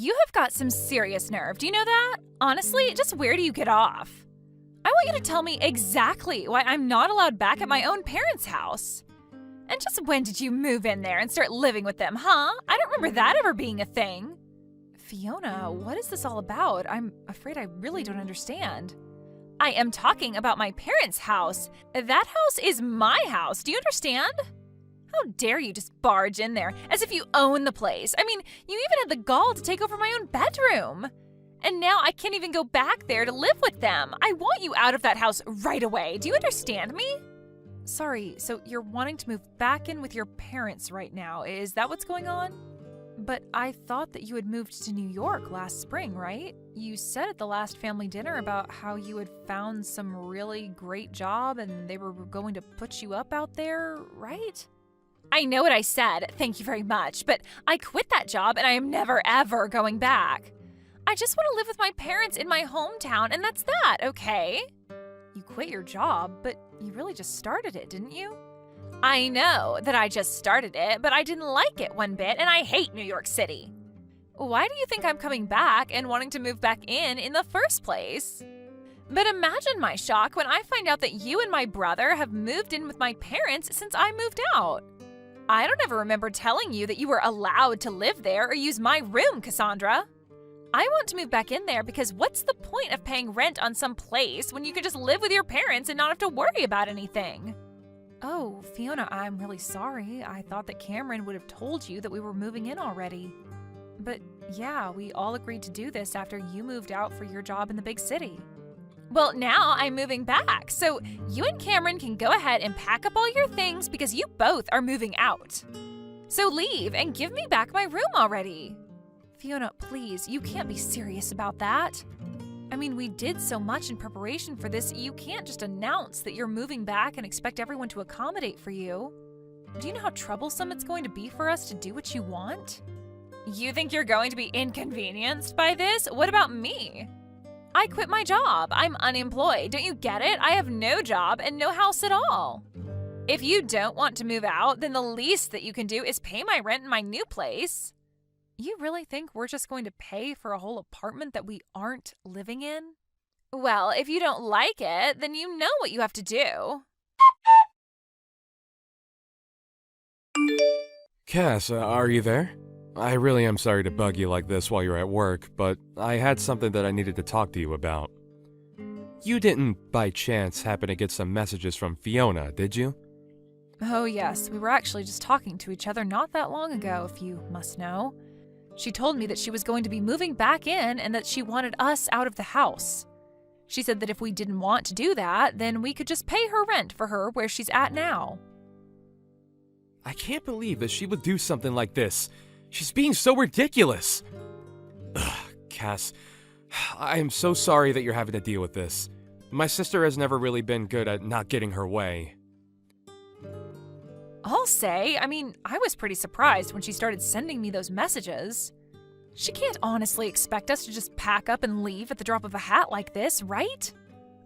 You have got some serious nerve, do you know that? Honestly, just where do you get off? I want you to tell me exactly why I'm not allowed back at my own parents' house. And just when did you move in there and start living with them, huh? I don't remember that ever being a thing. Fiona, what is this all about? I'm afraid I really don't understand. I am talking about my parents' house. That house is my house, do you understand? How dare you just barge in there as if you own the place? I mean, you even had the gall to take over my own bedroom. And now I can't even go back there to live with them. I want you out of that house right away. Do you understand me? Sorry, so you're wanting to move back in with your parents right now. Is that what's going on? But I thought that you had moved to New York last spring, right? You said at the last family dinner about how you had found some really great job and they were going to put you up out there, right? I know what I said, thank you very much, but I quit that job and I am never ever going back. I just want to live with my parents in my hometown and that's that, okay? You quit your job, but you really just started it, didn't you? I know that I just started it, but I didn't like it one bit and I hate New York City. Why do you think I'm coming back and wanting to move back in the first place? But imagine my shock when I find out that you and my brother have moved in with my parents since I moved out. I don't ever remember telling you that you were allowed to live there or use my room, Cassandra. I want to move back in there because what's the point of paying rent on some place when you could just live with your parents and not have to worry about anything? Oh, Fiona, I'm really sorry. I thought that Cameron would have told you that we were moving in already. But yeah, we all agreed to do this after you moved out for your job in the big city. Well, now I'm moving back, so you and Cameron can go ahead and pack up all your things because you both are moving out. So leave and give me back my room already. Fiona, please, you can't be serious about that. I mean, we did so much in preparation for this, you can't just announce that you're moving back and expect everyone to accommodate for you. Do you know how troublesome it's going to be for us to do what you want? You think you're going to be inconvenienced by this? What about me? I quit my job. I'm unemployed. Don't you get it? I have no job and no house at all. If you don't want to move out, then the least that you can do is pay my rent in my new place. You really think we're just going to pay for a whole apartment that we aren't living in? Well, if you don't like it, then you know what you have to do. Cass, are you there? I really am sorry to bug you like this while you're at work, but I had something that I needed to talk to you about. You didn't, by chance, happen to get some messages from Fiona, did you? Oh yes, we were actually just talking to each other not that long ago, if you must know. She told me that she was going to be moving back in and that she wanted us out of the house. She said that if we didn't want to do that, then we could just pay her rent for her where she's at now. I can't believe that she would do something like this. She's being so ridiculous. Ugh, Cass, I am so sorry that you're having to deal with this. My sister has never really been good at not getting her way. I'll say, I was pretty surprised when she started sending me those messages. She can't honestly expect us to just pack up and leave at the drop of a hat like this, right?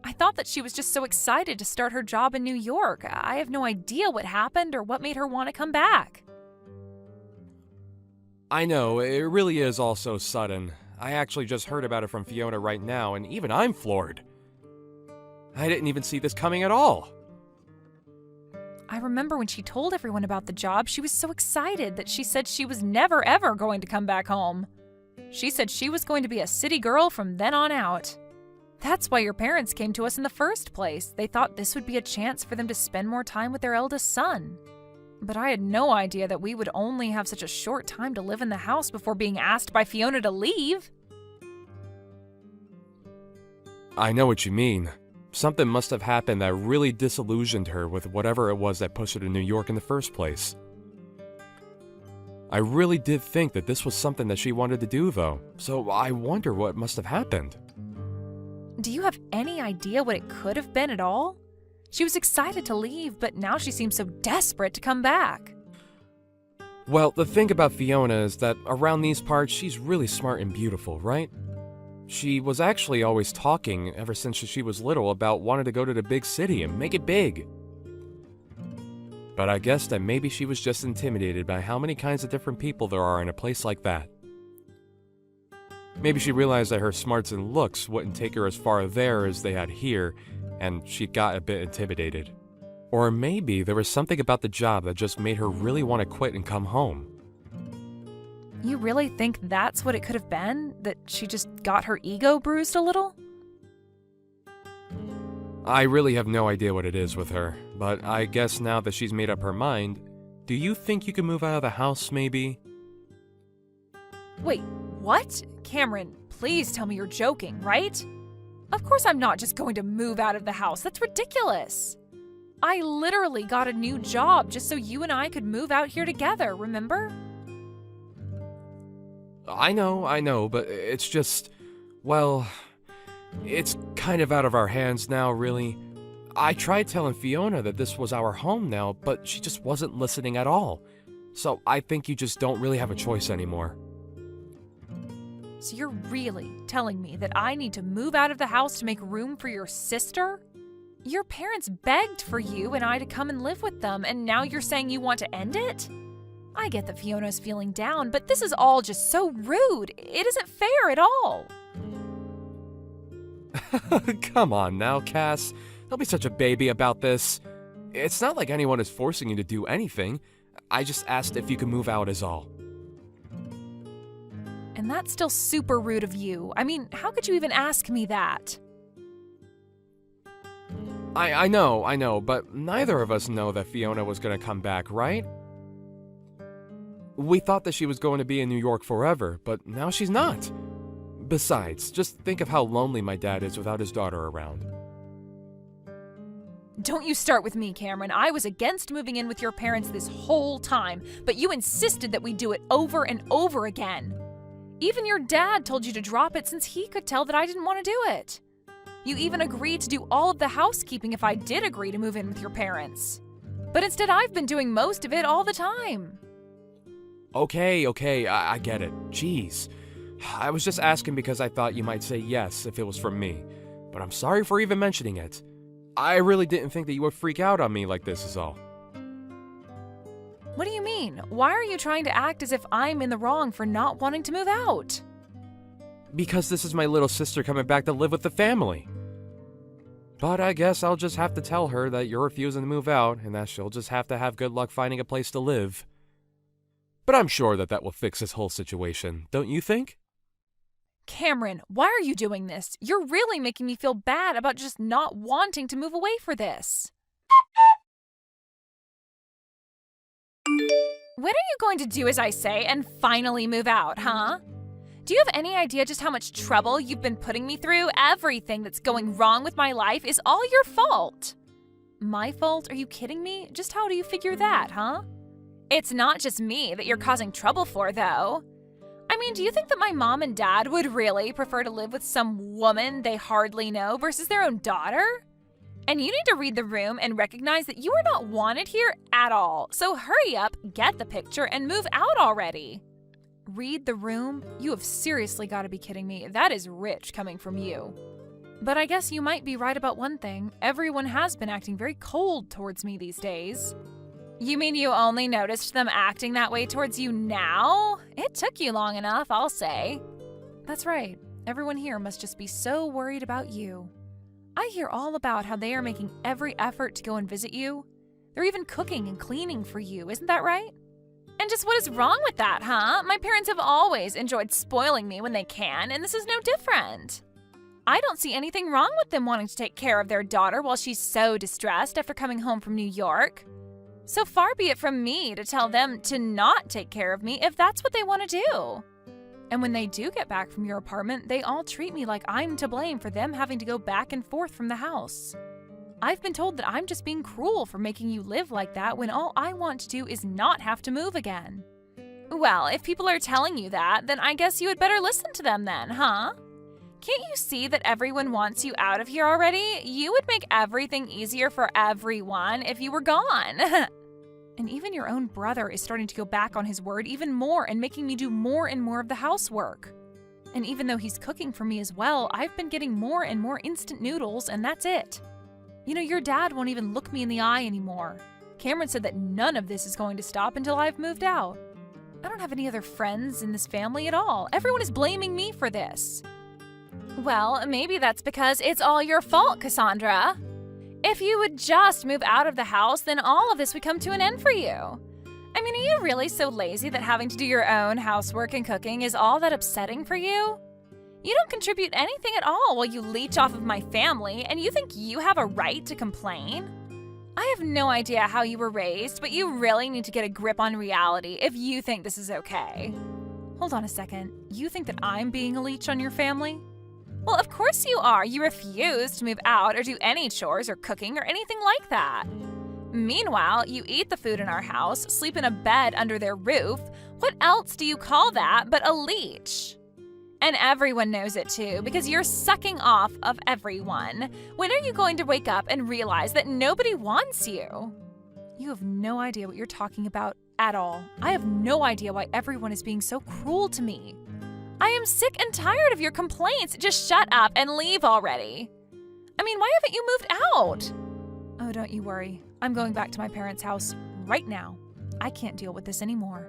I thought that she was just so excited to start her job in New York. I have no idea what happened or what made her want to come back. I know, it really is all so sudden. I actually just heard about it from Fiona right now, and even I'm floored. I didn't even see this coming at all. I remember when she told everyone about the job, she was so excited that she said she was never ever going to come back home. She said she was going to be a city girl from then on out. That's why your parents came to us in the first place. They thought this would be a chance for them to spend more time with their eldest son. But I had no idea that we would only have such a short time to live in the house before being asked by Fiona to leave. I know what you mean. Something must have happened that really disillusioned her with whatever it was that pushed her to New York in the first place. I really did think that this was something that she wanted to do, though, so I wonder what must have happened. Do you have any idea what it could have been at all? She was excited to leave, but now she seems so desperate to come back. Well, the thing about Fiona is that around these parts, she's really smart and beautiful, right? She was actually always talking, ever since she was little, about wanting to go to the big city and make it big. But I guess that maybe she was just intimidated by how many kinds of different people there are in a place like that. Maybe she realized that her smarts and looks wouldn't take her as far there as they had here, and she got a bit intimidated. Or maybe there was something about the job that just made her really want to quit and come home. You really think that's what it could have been? That she just got her ego bruised a little? I really have no idea what it is with her, but I guess now that she's made up her mind, do you think you can move out of the house, maybe? Wait, what? Cameron, please tell me you're joking, right? Of course I'm not just going to move out of the house. That's ridiculous. I literally got a new job just so you and I could move out here together, remember? I know, but it's just, well, it's kind of out of our hands now, really. I tried telling Fiona that this was our home now, but she just wasn't listening at all. So I think you just don't really have a choice anymore. So you're really telling me that I need to move out of the house to make room for your sister? Your parents begged for you and I to come and live with them, and now you're saying you want to end it? I get that Fiona's feeling down, but this is all just so rude. It isn't fair at all. Come on now, Cass. Don't be such a baby about this. It's not like anyone is forcing you to do anything. I just asked if you could move out is all. And that's still super rude of you. I mean, how could you even ask me that? I know, but neither of us know that Fiona was gonna come back, right? We thought that she was going to be in New York forever, but now she's not. Besides, just think of how lonely my dad is without his daughter around. Don't you start with me, Cameron. I was against moving in with your parents this whole time, but you insisted that we do it over and over again. Even your dad told you to drop it since he could tell that I didn't want to do it. You even agreed to do all of the housekeeping if I did agree to move in with your parents. But instead, I've been doing most of it all the time. Okay, I get it. Jeez. I was just asking because I thought you might say yes if it was from me. But I'm sorry for even mentioning it. I really didn't think that you would freak out on me like this is all. What do you mean? Why are you trying to act as if I'm in the wrong for not wanting to move out? Because this is my little sister coming back to live with the family. But I guess I'll just have to tell her that you're refusing to move out and that she'll just have to have good luck finding a place to live. But I'm sure that will fix this whole situation, don't you think? Cameron, why are you doing this? You're really making me feel bad about just not wanting to move away for this. When are you going to do as I say and finally move out, huh? Do you have any idea just how much trouble you've been putting me through? Everything that's going wrong with my life is all your fault. My fault? Are you kidding me? Just how do you figure that, huh? It's not just me that you're causing trouble for, though. I mean, do you think that my mom and dad would really prefer to live with some woman they hardly know versus their own daughter? And you need to read the room and recognize that you are not wanted here at all. So hurry up, get the picture, and move out already. Read the room? You have seriously got to be kidding me. That is rich coming from you. But I guess you might be right about one thing. Everyone has been acting very cold towards me these days. You mean you only noticed them acting that way towards you now? It took you long enough, I'll say. That's right. Everyone here must just be so worried about you. I hear all about how they are making every effort to go and visit you. They're even cooking and cleaning for you, isn't that right? And just what is wrong with that, huh? My parents have always enjoyed spoiling me when they can, and this is no different. I don't see anything wrong with them wanting to take care of their daughter while she's so distressed after coming home from New York. So far be it from me to tell them to not take care of me if that's what they want to do. And when they do get back from your apartment, they all treat me like I'm to blame for them having to go back and forth from the house. I've been told that I'm just being cruel for making you live like that when all I want to do is not have to move again. Well, if people are telling you that, then I guess you had better listen to them then, huh? Can't you see that everyone wants you out of here already? You would make everything easier for everyone if you were gone. And even your own brother is starting to go back on his word even more and making me do more and more of the housework. And even though he's cooking for me as well, I've been getting more and more instant noodles, and that's it. You know, your dad won't even look me in the eye anymore. Cameron said that none of this is going to stop until I've moved out. I don't have any other friends in this family at all. Everyone is blaming me for this. Well, maybe that's because it's all your fault, Cassandra. If you would just move out of the house, then all of this would come to an end for you. I mean, are you really so lazy that having to do your own housework and cooking is all that upsetting for you? You don't contribute anything at all while you leech off of my family, and you think you have a right to complain? I have no idea how you were raised, but you really need to get a grip on reality if you think this is okay. Hold on a second. You think that I'm being a leech on your family? Well, of course you are. You refuse to move out or do any chores or cooking or anything like that. Meanwhile, you eat the food in our house, sleep in a bed under their roof. What else do you call that but a leech? And everyone knows it too, because you're sucking off of everyone. When are you going to wake up and realize that nobody wants you? You have no idea what you're talking about at all. I have no idea why everyone is being so cruel to me. I am sick and tired of your complaints. Just shut up and leave already. I mean, why haven't you moved out? Oh, don't you worry. I'm going back to my parents' house right now. I can't deal with this anymore.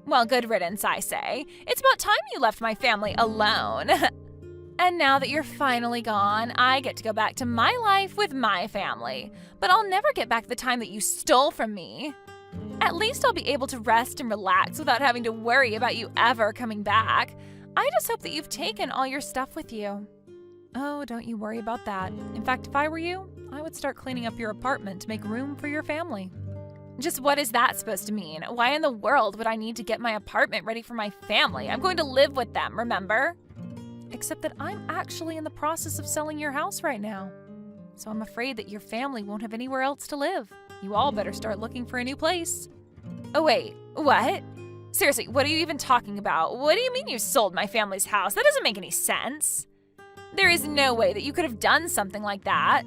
Well, good riddance, I say. It's about time you left my family alone. And now that you're finally gone, I get to go back to my life with my family. But I'll never get back the time that you stole from me. At least I'll be able to rest and relax without having to worry about you ever coming back. I just hope that you've taken all your stuff with you. Oh, don't you worry about that. In fact, if I were you, I would start cleaning up your apartment to make room for your family. Just what is that supposed to mean? Why in the world would I need to get my apartment ready for my family? I'm going to live with them, remember? Except that I'm actually in the process of selling your house right now. So I'm afraid that your family won't have anywhere else to live. You all better start looking for a new place. Oh wait, what? Seriously, what are you even talking about? What do you mean you sold my family's house? That doesn't make any sense. There is no way that you could have done something like that.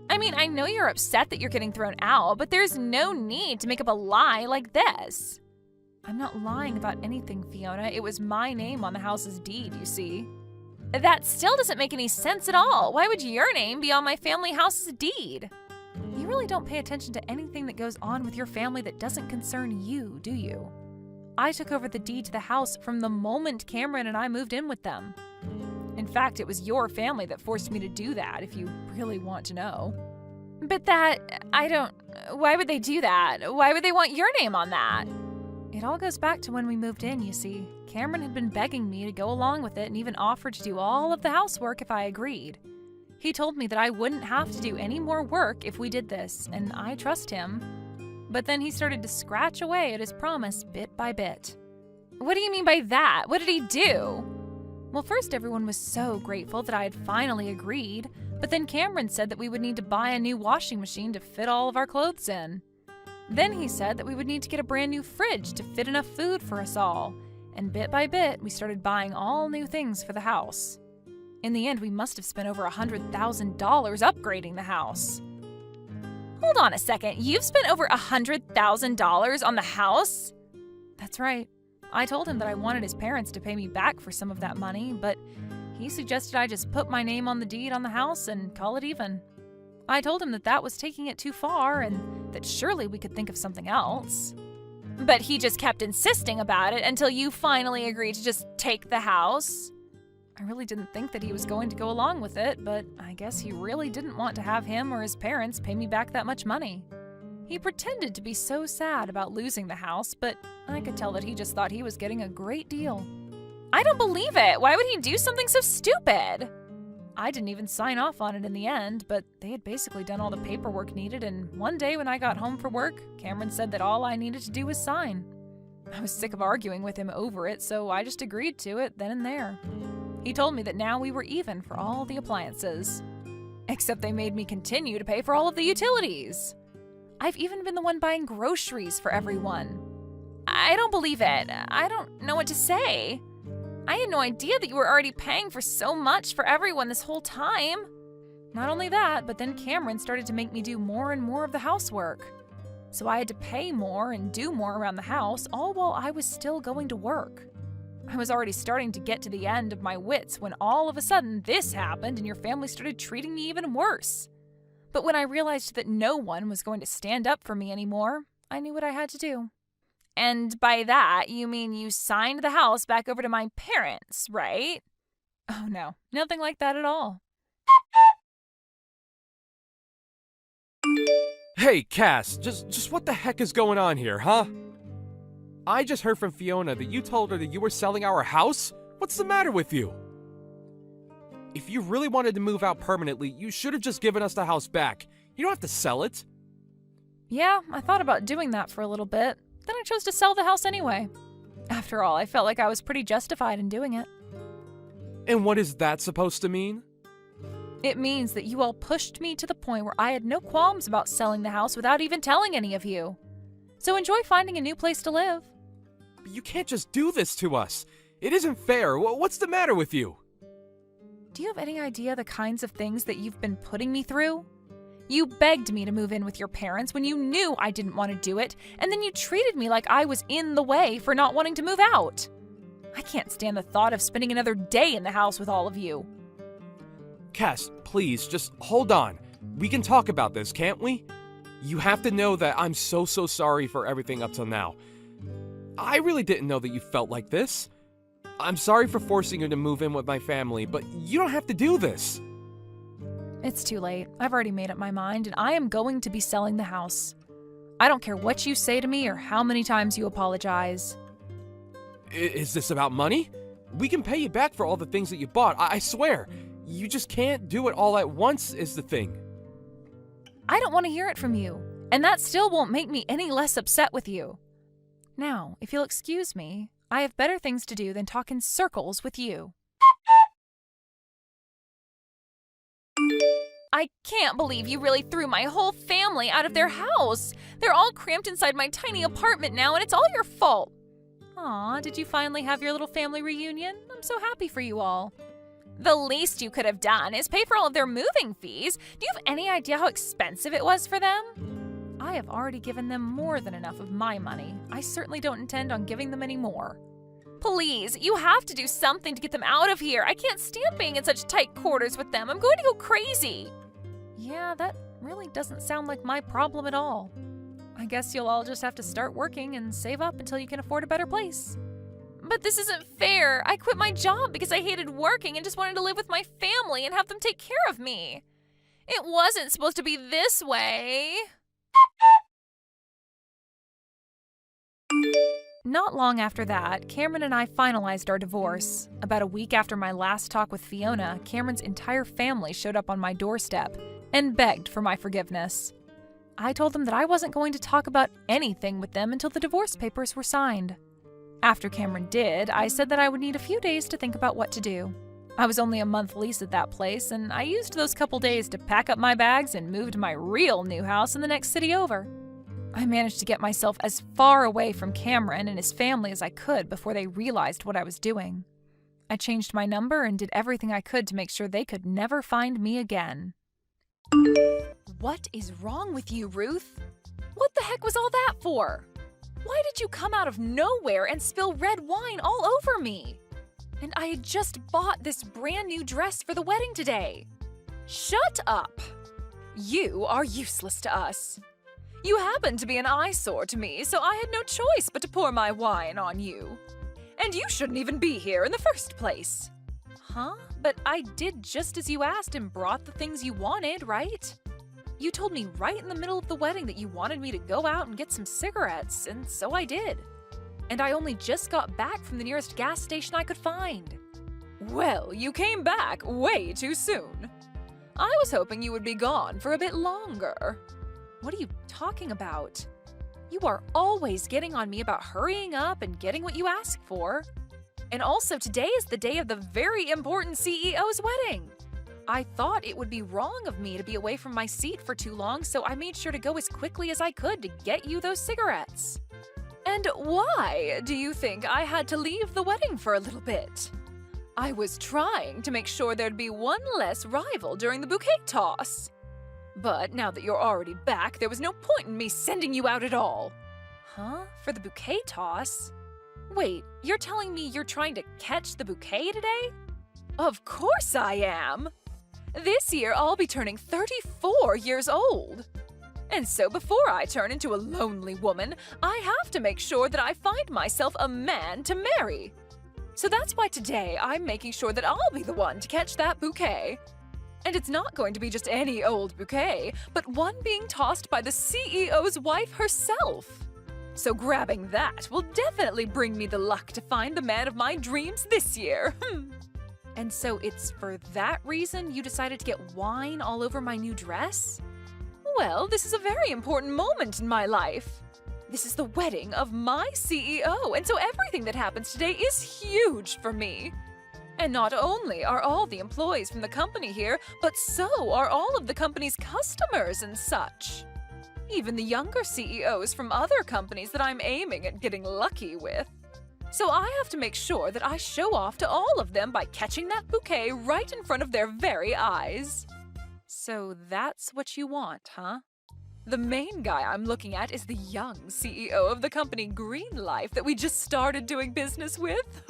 I mean, I know you're upset that you're getting thrown out, but there's no need to make up a lie like this. I'm not lying about anything, Fiona. It was my name on the house's deed, you see. That still doesn't make any sense at all. Why would your name be on my family house's deed? You really don't pay attention to anything that goes on with your family that doesn't concern you, do you? I took over the deed to the house from the moment Cameron and I moved in with them. In fact, it was your family that forced me to do that, if you really want to know. But why would they do that? Why would they want your name on that? It all goes back to when we moved in, you see. Cameron had been begging me to go along with it and even offered to do all of the housework if I agreed. He told me that I wouldn't have to do any more work if we did this, and I trust him. But then he started to scratch away at his promise bit by bit. What do you mean by that? What did he do? Well, first everyone was so grateful that I had finally agreed, but then Cameron said that we would need to buy a new washing machine to fit all of our clothes in. Then he said that we would need to get a brand new fridge to fit enough food for us all, and bit by bit we started buying all new things for the house. In the end, we must have spent over $100,000 upgrading the house. Hold on a second, you've spent over $100,000 on the house? That's right. I told him that I wanted his parents to pay me back for some of that money, but he suggested I just put my name on the deed on the house and call it even. I told him that that was taking it too far and that surely we could think of something else. But he just kept insisting about it until you finally agreed to just take the house. I really didn't think that he was going to go along with it, but I guess he really didn't want to have him or his parents pay me back that much money. He pretended to be so sad about losing the house, but I could tell that he just thought he was getting a great deal. I don't believe it! Why would he do something so stupid? I didn't even sign off on it in the end, but they had basically done all the paperwork needed, and one day when I got home from work, Cameron said that all I needed to do was sign. I was sick of arguing with him over it, so I just agreed to it then and there. He told me that now we were even for all the appliances. Except they made me continue to pay for all of the utilities. I've even been the one buying groceries for everyone. I don't believe it. I don't know what to say. I had no idea that you were already paying for so much for everyone this whole time. Not only that, but then Cameron started to make me do more and more of the housework. So I had to pay more and do more around the house, all while I was still going to work. I was already starting to get to the end of my wits when all of a sudden this happened and your family started treating me even worse. But when I realized that no one was going to stand up for me anymore, I knew what I had to do. And by that, you mean you signed the house back over to my parents, right? Oh no, nothing like that at all. Hey, Cass, just what the heck is going on here, huh? I just heard from Fiona that you told her that you were selling our house? What's the matter with you? If you really wanted to move out permanently, you should have just given us the house back. You don't have to sell it. Yeah, I thought about doing that for a little bit. Then I chose to sell the house anyway. After all, I felt like I was pretty justified in doing it. And what is that supposed to mean? It means that you all pushed me to the point where I had no qualms about selling the house without even telling any of you. So enjoy finding a new place to live. You can't just do this to us. It isn't fair. What's the matter with you? Do you have any idea the kinds of things that you've been putting me through? You begged me to move in with your parents when you knew I didn't want to do it, and then you treated me like I was in the way for not wanting to move out. I can't stand the thought of spending another day in the house with all of you. Cass, please, just hold on. We can talk about this, can't we? You have to know that I'm so sorry for everything up till now. I really didn't know that you felt like this. I'm sorry for forcing you to move in with my family, but you don't have to do this. It's too late. I've already made up my mind, and I am going to be selling the house. I don't care what you say to me or how many times you apologize. Is this about money? We can pay you back for all the things that you bought, I swear. You just can't do it all at once is the thing. I don't want to hear it from you, and that still won't make me any less upset with you. Now, if you'll excuse me, I have better things to do than talk in circles with you. I can't believe you really threw my whole family out of their house. They're all cramped inside my tiny apartment now, and it's all your fault. Aw, did you finally have your little family reunion? I'm so happy for you all. The least you could have done is pay for all of their moving fees. Do you have any idea how expensive it was for them? I have already given them more than enough of my money. I certainly don't intend on giving them any more. Please, you have to do something to get them out of here. I can't stand being in such tight quarters with them. I'm going to go crazy. Yeah, that really doesn't sound like my problem at all. I guess you'll all just have to start working and save up until you can afford a better place. But this isn't fair. I quit my job because I hated working and just wanted to live with my family and have them take care of me. It wasn't supposed to be this way. Not long after that, Cameron and I finalized our divorce. About a week after my last talk with Fiona, Cameron's entire family showed up on my doorstep and begged for my forgiveness. I told them that I wasn't going to talk about anything with them until the divorce papers were signed. After Cameron did, I said that I would need a few days to think about what to do. I was only a month lease at that place, and I used those couple days to pack up my bags and move to my real new house in the next city over. I managed to get myself as far away from Cameron and his family as I could before they realized what I was doing. I changed my number and did everything I could to make sure they could never find me again. What is wrong with you, Ruth? What the heck was all that for? Why did you come out of nowhere and spill red wine all over me? And I had just bought this brand new dress for the wedding today. Shut up! You are useless to us. You happen to be an eyesore to me, so I had no choice but to pour my wine on you. And you shouldn't even be here in the first place. Huh? But I did just as you asked and brought the things you wanted, right? You told me right in the middle of the wedding that you wanted me to go out and get some cigarettes, and so I did. And I only just got back from the nearest gas station I could find. Well, you came back way too soon. I was hoping you would be gone for a bit longer. What are you talking about? You are always getting on me about hurrying up and getting what you ask for. And also, today is the day of the very important CEO's wedding. I thought it would be wrong of me to be away from my seat for too long, so I made sure to go as quickly as I could to get you those cigarettes. And why do you think I had to leave the wedding for a little bit? I was trying to make sure there'd be one less rival during the bouquet toss. But now that you're already back, there was no point in me sending you out at all. Huh? For the bouquet toss? Wait, you're telling me you're trying to catch the bouquet today? Of course I am! This year I'll be turning 34 years old. And so before I turn into a lonely woman, I have to make sure that I find myself a man to marry. So that's why today I'm making sure that I'll be the one to catch that bouquet. And it's not going to be just any old bouquet, but one being tossed by the CEO's wife herself. So grabbing that will definitely bring me the luck to find the man of my dreams this year. And so it's for that reason you decided to get wine all over my new dress? Well, this is a very important moment in my life. This is the wedding of my CEO, and so everything that happens today is huge for me. And not only are all the employees from the company here, but so are all of the company's customers and such. Even the younger CEOs from other companies that I'm aiming at getting lucky with. So I have to make sure that I show off to all of them by catching that bouquet right in front of their very eyes. So that's what you want, huh? The main guy I'm looking at is the young CEO of the company Green Life that we just started doing business with.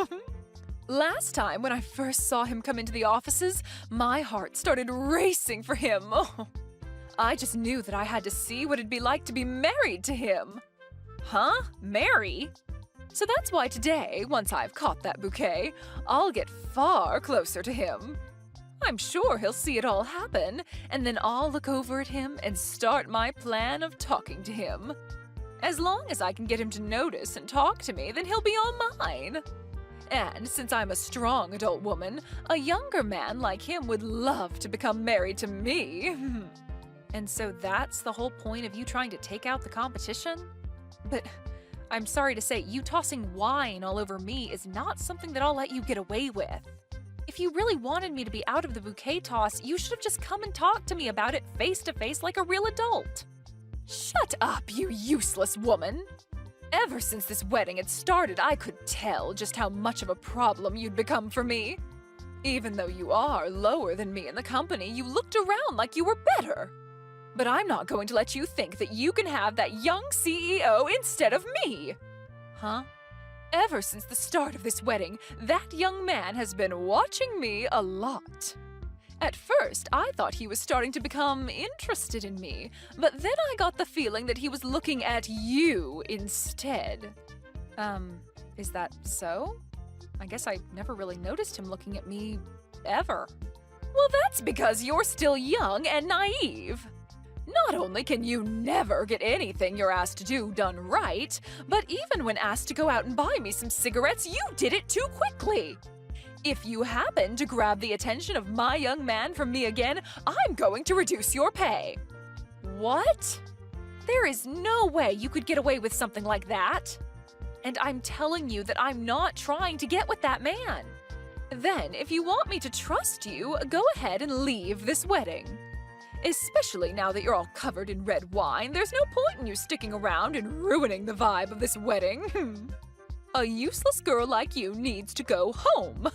Last time when I first saw him come into the offices, my heart started racing for him. I just knew that I had to see what it'd be like to be married to him. Huh? Marry? So that's why today, once I've caught that bouquet, I'll get far closer to him. I'm sure he'll see it all happen, and then I'll look over at him and start my plan of talking to him. As long as I can get him to notice and talk to me, then he'll be all mine. And since I'm a strong adult woman, a younger man like him would love to become married to me. And so that's the whole point of you trying to take out the competition? But I'm sorry to say, you tossing wine all over me is not something that I'll let you get away with. If you really wanted me to be out of the bouquet toss, you should have just come and talked to me about it face to face like a real adult. Shut up, you useless woman! Ever since this wedding had started, I could tell just how much of a problem you'd become for me. Even though you are lower than me in the company, you looked around like you were better. But I'm not going to let you think that you can have that young CEO instead of me. Huh? Ever since the start of this wedding, that young man has been watching me a lot. At first, I thought he was starting to become interested in me, but then I got the feeling that he was looking at you instead. Is that so? I guess I never really noticed him looking at me, ever. Well, that's because you're still young and naive. Not only can you never get anything you're asked to do done right, but even when asked to go out and buy me some cigarettes, you did it too quickly. If you happen to grab the attention of my young man from me again, I'm going to reduce your pay. What? There is no way you could get away with something like that. And I'm telling you that I'm not trying to get with that man. Then, if you want me to trust you, go ahead and leave this wedding. Especially now that you're all covered in red wine, there's no point in you sticking around and ruining the vibe of this wedding. A useless girl like you needs to go home.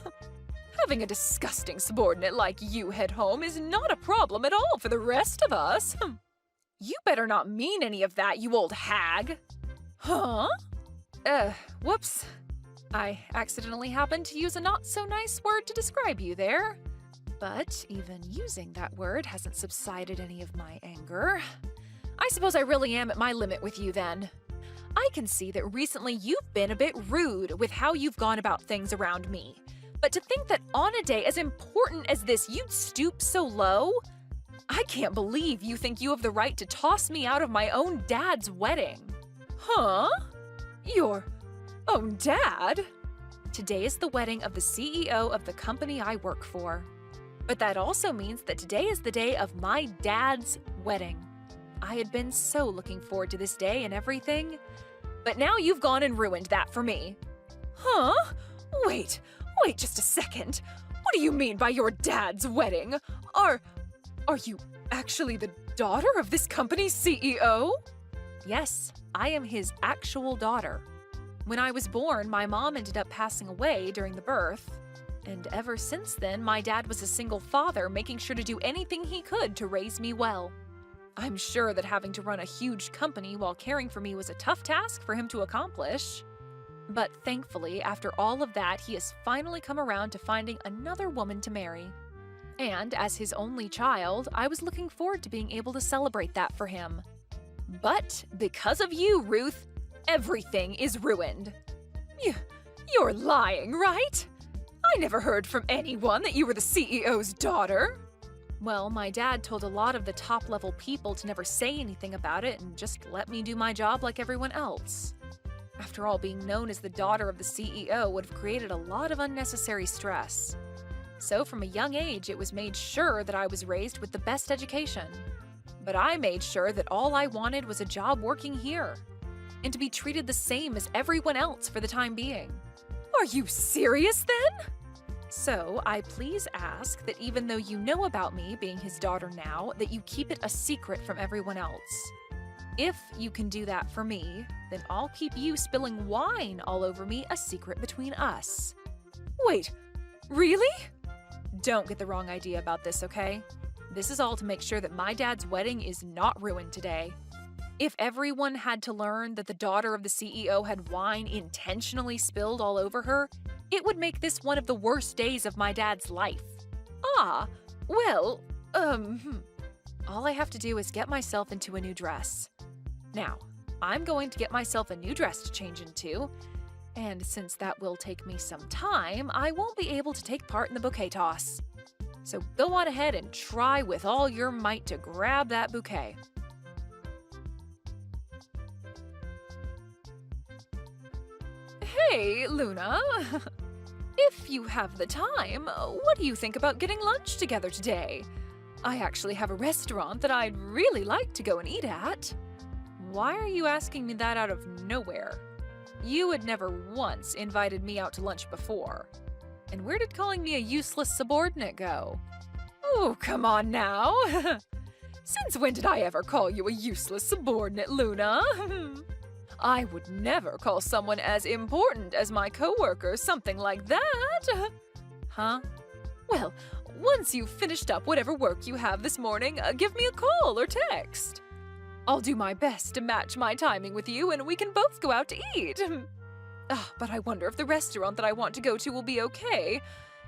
Having a disgusting subordinate like you head home is not a problem at all for the rest of us. You better not mean any of that, you old hag. Huh? Whoops. I accidentally happened to use a not-so-nice word to describe you there. But even using that word hasn't subsided any of my anger. I suppose I really am at my limit with you then. I can see that recently you've been a bit rude with how you've gone about things around me. But to think that on a day as important as this you'd stoop so low? I can't believe you think you have the right to toss me out of my own dad's wedding. Huh? Your own dad? Today is the wedding of the CEO of the company I work for. But that also means that today is the day of my dad's wedding. I had been so looking forward to this day and everything. But now you've gone and ruined that for me. Huh? Wait just a second. What do you mean by your dad's wedding? Are you actually the daughter of this company's CEO? Yes, I am his actual daughter. When I was born, my mom ended up passing away during the birth. And ever since then, my dad was a single father, making sure to do anything he could to raise me well. I'm sure that having to run a huge company while caring for me was a tough task for him to accomplish. But thankfully, after all of that, he has finally come around to finding another woman to marry. And as his only child, I was looking forward to being able to celebrate that for him. But because of you, Ruth, everything is ruined. You're lying, right? I never heard from anyone that you were the CEO's daughter. Well, my dad told a lot of the top-level people to never say anything about it and just let me do my job like everyone else. After all, being known as the daughter of the CEO would have created a lot of unnecessary stress. So from a young age, it was made sure that I was raised with the best education. But I made sure that all I wanted was a job working here, and to be treated the same as everyone else for the time being. Are you serious then? So, I please ask that even though you know about me being his daughter now, that you keep it a secret from everyone else. If you can do that for me, then I'll keep you spilling wine all over me a secret between us. Wait, really? Don't get the wrong idea about this, okay? This is all to make sure that my dad's wedding is not ruined today. If everyone had to learn that the daughter of the CEO had wine intentionally spilled all over her, it would make this one of the worst days of my dad's life. Well, all I have to do is get myself into a new dress. Now, I'm going to get myself a new dress to change into, and since that will take me some time, I won't be able to take part in the bouquet toss. So go on ahead and try with all your might to grab that bouquet. Hey, Luna. If you have the time, what do you think about getting lunch together today? I actually have a restaurant that I'd really like to go and eat at. Why are you asking me that out of nowhere? You had never once invited me out to lunch before. And where did calling me a useless subordinate go? Oh, come on now. Since when did I ever call you a useless subordinate, Luna? I would never call someone as important as my coworker something like that. Huh? Well, once you've finished up whatever work you have this morning, give me a call or text. I'll do my best to match my timing with you and we can both go out to eat. But I wonder if the restaurant that I want to go to will be okay.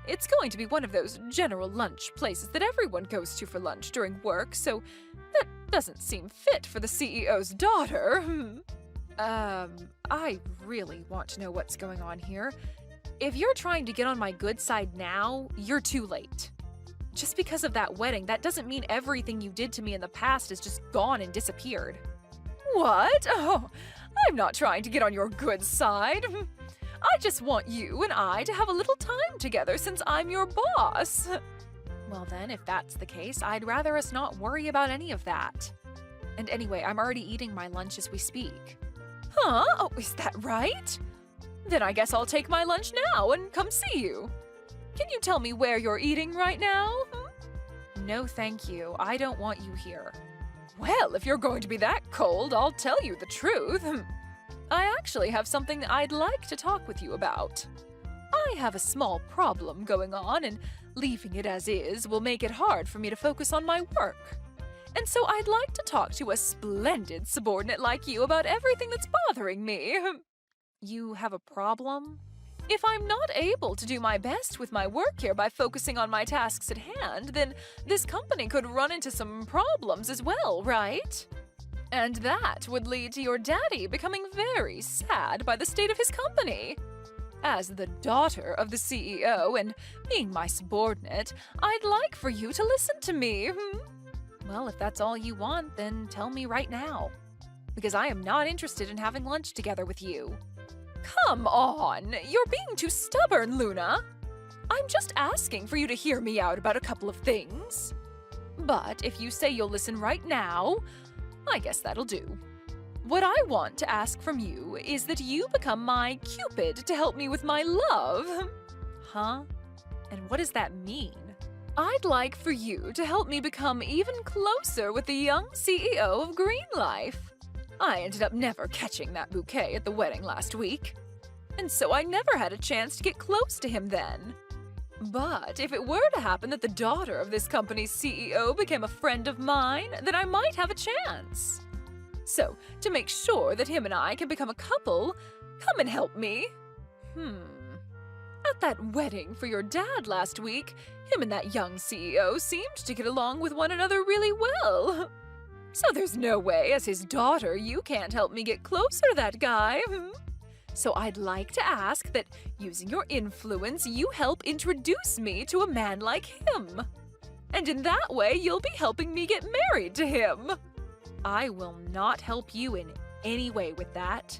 It's going to be one of those general lunch places that everyone goes to for lunch during work, so that doesn't seem fit for the CEO's daughter. I really want to know what's going on here. If you're trying to get on my good side now, you're too late. Just because of that wedding, that doesn't mean everything you did to me in the past is just gone and disappeared. What? Oh, I'm not trying to get on your good side. I just want you and I to have a little time together since I'm your boss. Well then, if that's the case, I'd rather us not worry about any of that. And anyway, I'm already eating my lunch as we speak. Huh? Oh, is that right? Then I guess I'll take my lunch now and come see you. Can you tell me where you're eating right now? No, thank you. I don't want you here. Well, if you're going to be that cold, I'll tell you the truth. I actually have something I'd like to talk with you about. I have a small problem going on, and leaving it as is will make it hard for me to focus on my work. And so I'd like to talk to a splendid subordinate like you about everything that's bothering me. You have a problem? If I'm not able to do my best with my work here by focusing on my tasks at hand, then this company could run into some problems as well, right? And that would lead to your daddy becoming very sad by the state of his company. As the daughter of the CEO and being my subordinate, I'd like for you to listen to me. Well, if that's all you want, then tell me right now. Because I am not interested in having lunch together with you. Come on, you're being too stubborn, Luna. I'm just asking for you to hear me out about a couple of things. But if you say you'll listen right now, I guess that'll do. What I want to ask from you is that you become my Cupid to help me with my love. Huh? And what does that mean? I'd like for you to help me become even closer with the young CEO of Green Life. I ended up never catching that bouquet at the wedding last week, and so I never had a chance to get close to him then. But if it were to happen that the daughter of this company's CEO became a friend of mine, then I might have a chance. So, to make sure that him and I can become a couple, come and help me. At that wedding for your dad last week, him and that young CEO seemed to get along with one another really well. So there's no way, as his daughter, you can't help me get closer to that guy. So I'd like to ask that, using your influence, you help introduce me to a man like him. And in that way, you'll be helping me get married to him. I will not help you in any way with that.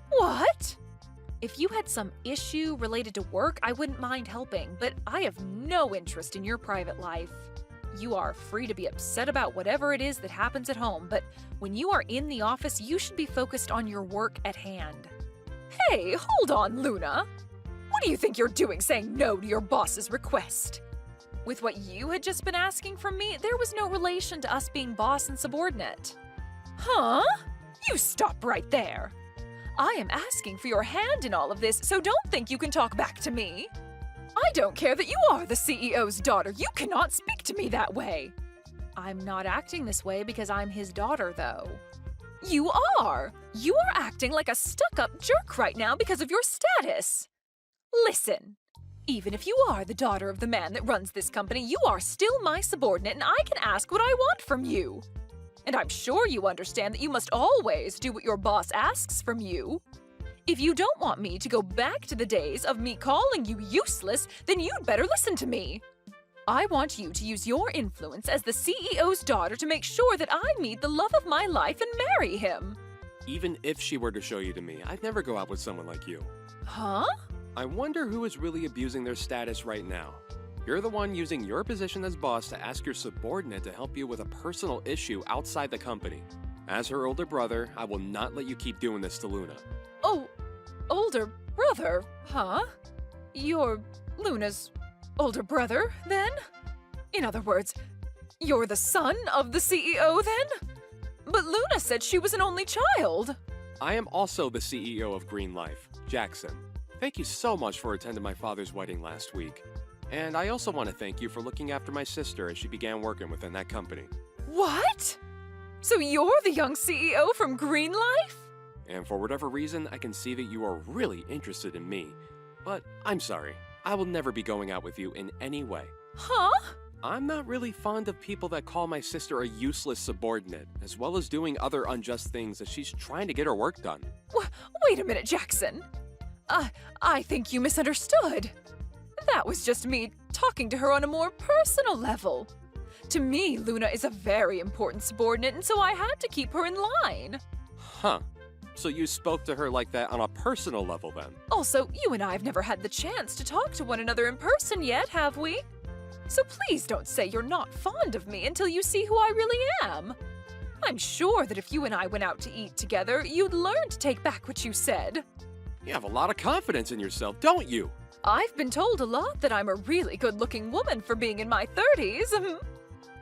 What? If you had some issue related to work, I wouldn't mind helping, but I have no interest in your private life. You are free to be upset about whatever it is that happens at home, but when you are in the office, you should be focused on your work at hand. Hey, hold on, Luna. What do you think you're doing saying no to your boss's request? With what you had just been asking from me, there was no relation to us being boss and subordinate. Huh? You stop right there. I am asking for your hand in all of this, so don't think you can talk back to me. I don't care that you are the CEO's daughter. You cannot speak to me that way. I'm not acting this way because I'm his daughter, though. You are! You are acting like a stuck-up jerk right now because of your status. Listen, even if you are the daughter of the man that runs this company, you are still my subordinate and I can ask what I want from you. And I'm sure you understand that you must always do what your boss asks from you. If you don't want me to go back to the days of me calling you useless, then you'd better listen to me. I want you to use your influence as the CEO's daughter to make sure that I meet the love of my life and marry him. Even if she were to show you to me, I'd never go out with someone like you. Huh? I wonder who is really abusing their status right now. You're the one using your position as boss to ask your subordinate to help you with a personal issue outside the company. As her older brother, I will not let you keep doing this to Luna. Oh, older brother, huh? You're Luna's older brother, then? In other words, you're the son of the CEO, then? But Luna said she was an only child. I am also the CEO of Green Life, Jackson. Thank you so much for attending my father's wedding last week. And I also want to thank you for looking after my sister as she began working within that company. What? So you're the young CEO from Green Life? And for whatever reason, I can see that you are really interested in me. But I'm sorry, I will never be going out with you in any way. Huh? I'm not really fond of people that call my sister a useless subordinate, as well as doing other unjust things as she's trying to get her work done. Wait a minute, Jackson. I think you misunderstood. That was just me talking to her on a more personal level. To me, Luna is a very important subordinate, and so I had to keep her in line. Huh. So you spoke to her like that on a personal level then? Also, you and I have never had the chance to talk to one another in person yet, have we? So please don't say you're not fond of me until you see who I really am. I'm sure that if you and I went out to eat together, you'd learn to take back what you said. You have a lot of confidence in yourself, don't you? I've been told a lot that I'm a really good-looking woman for being in my 30s.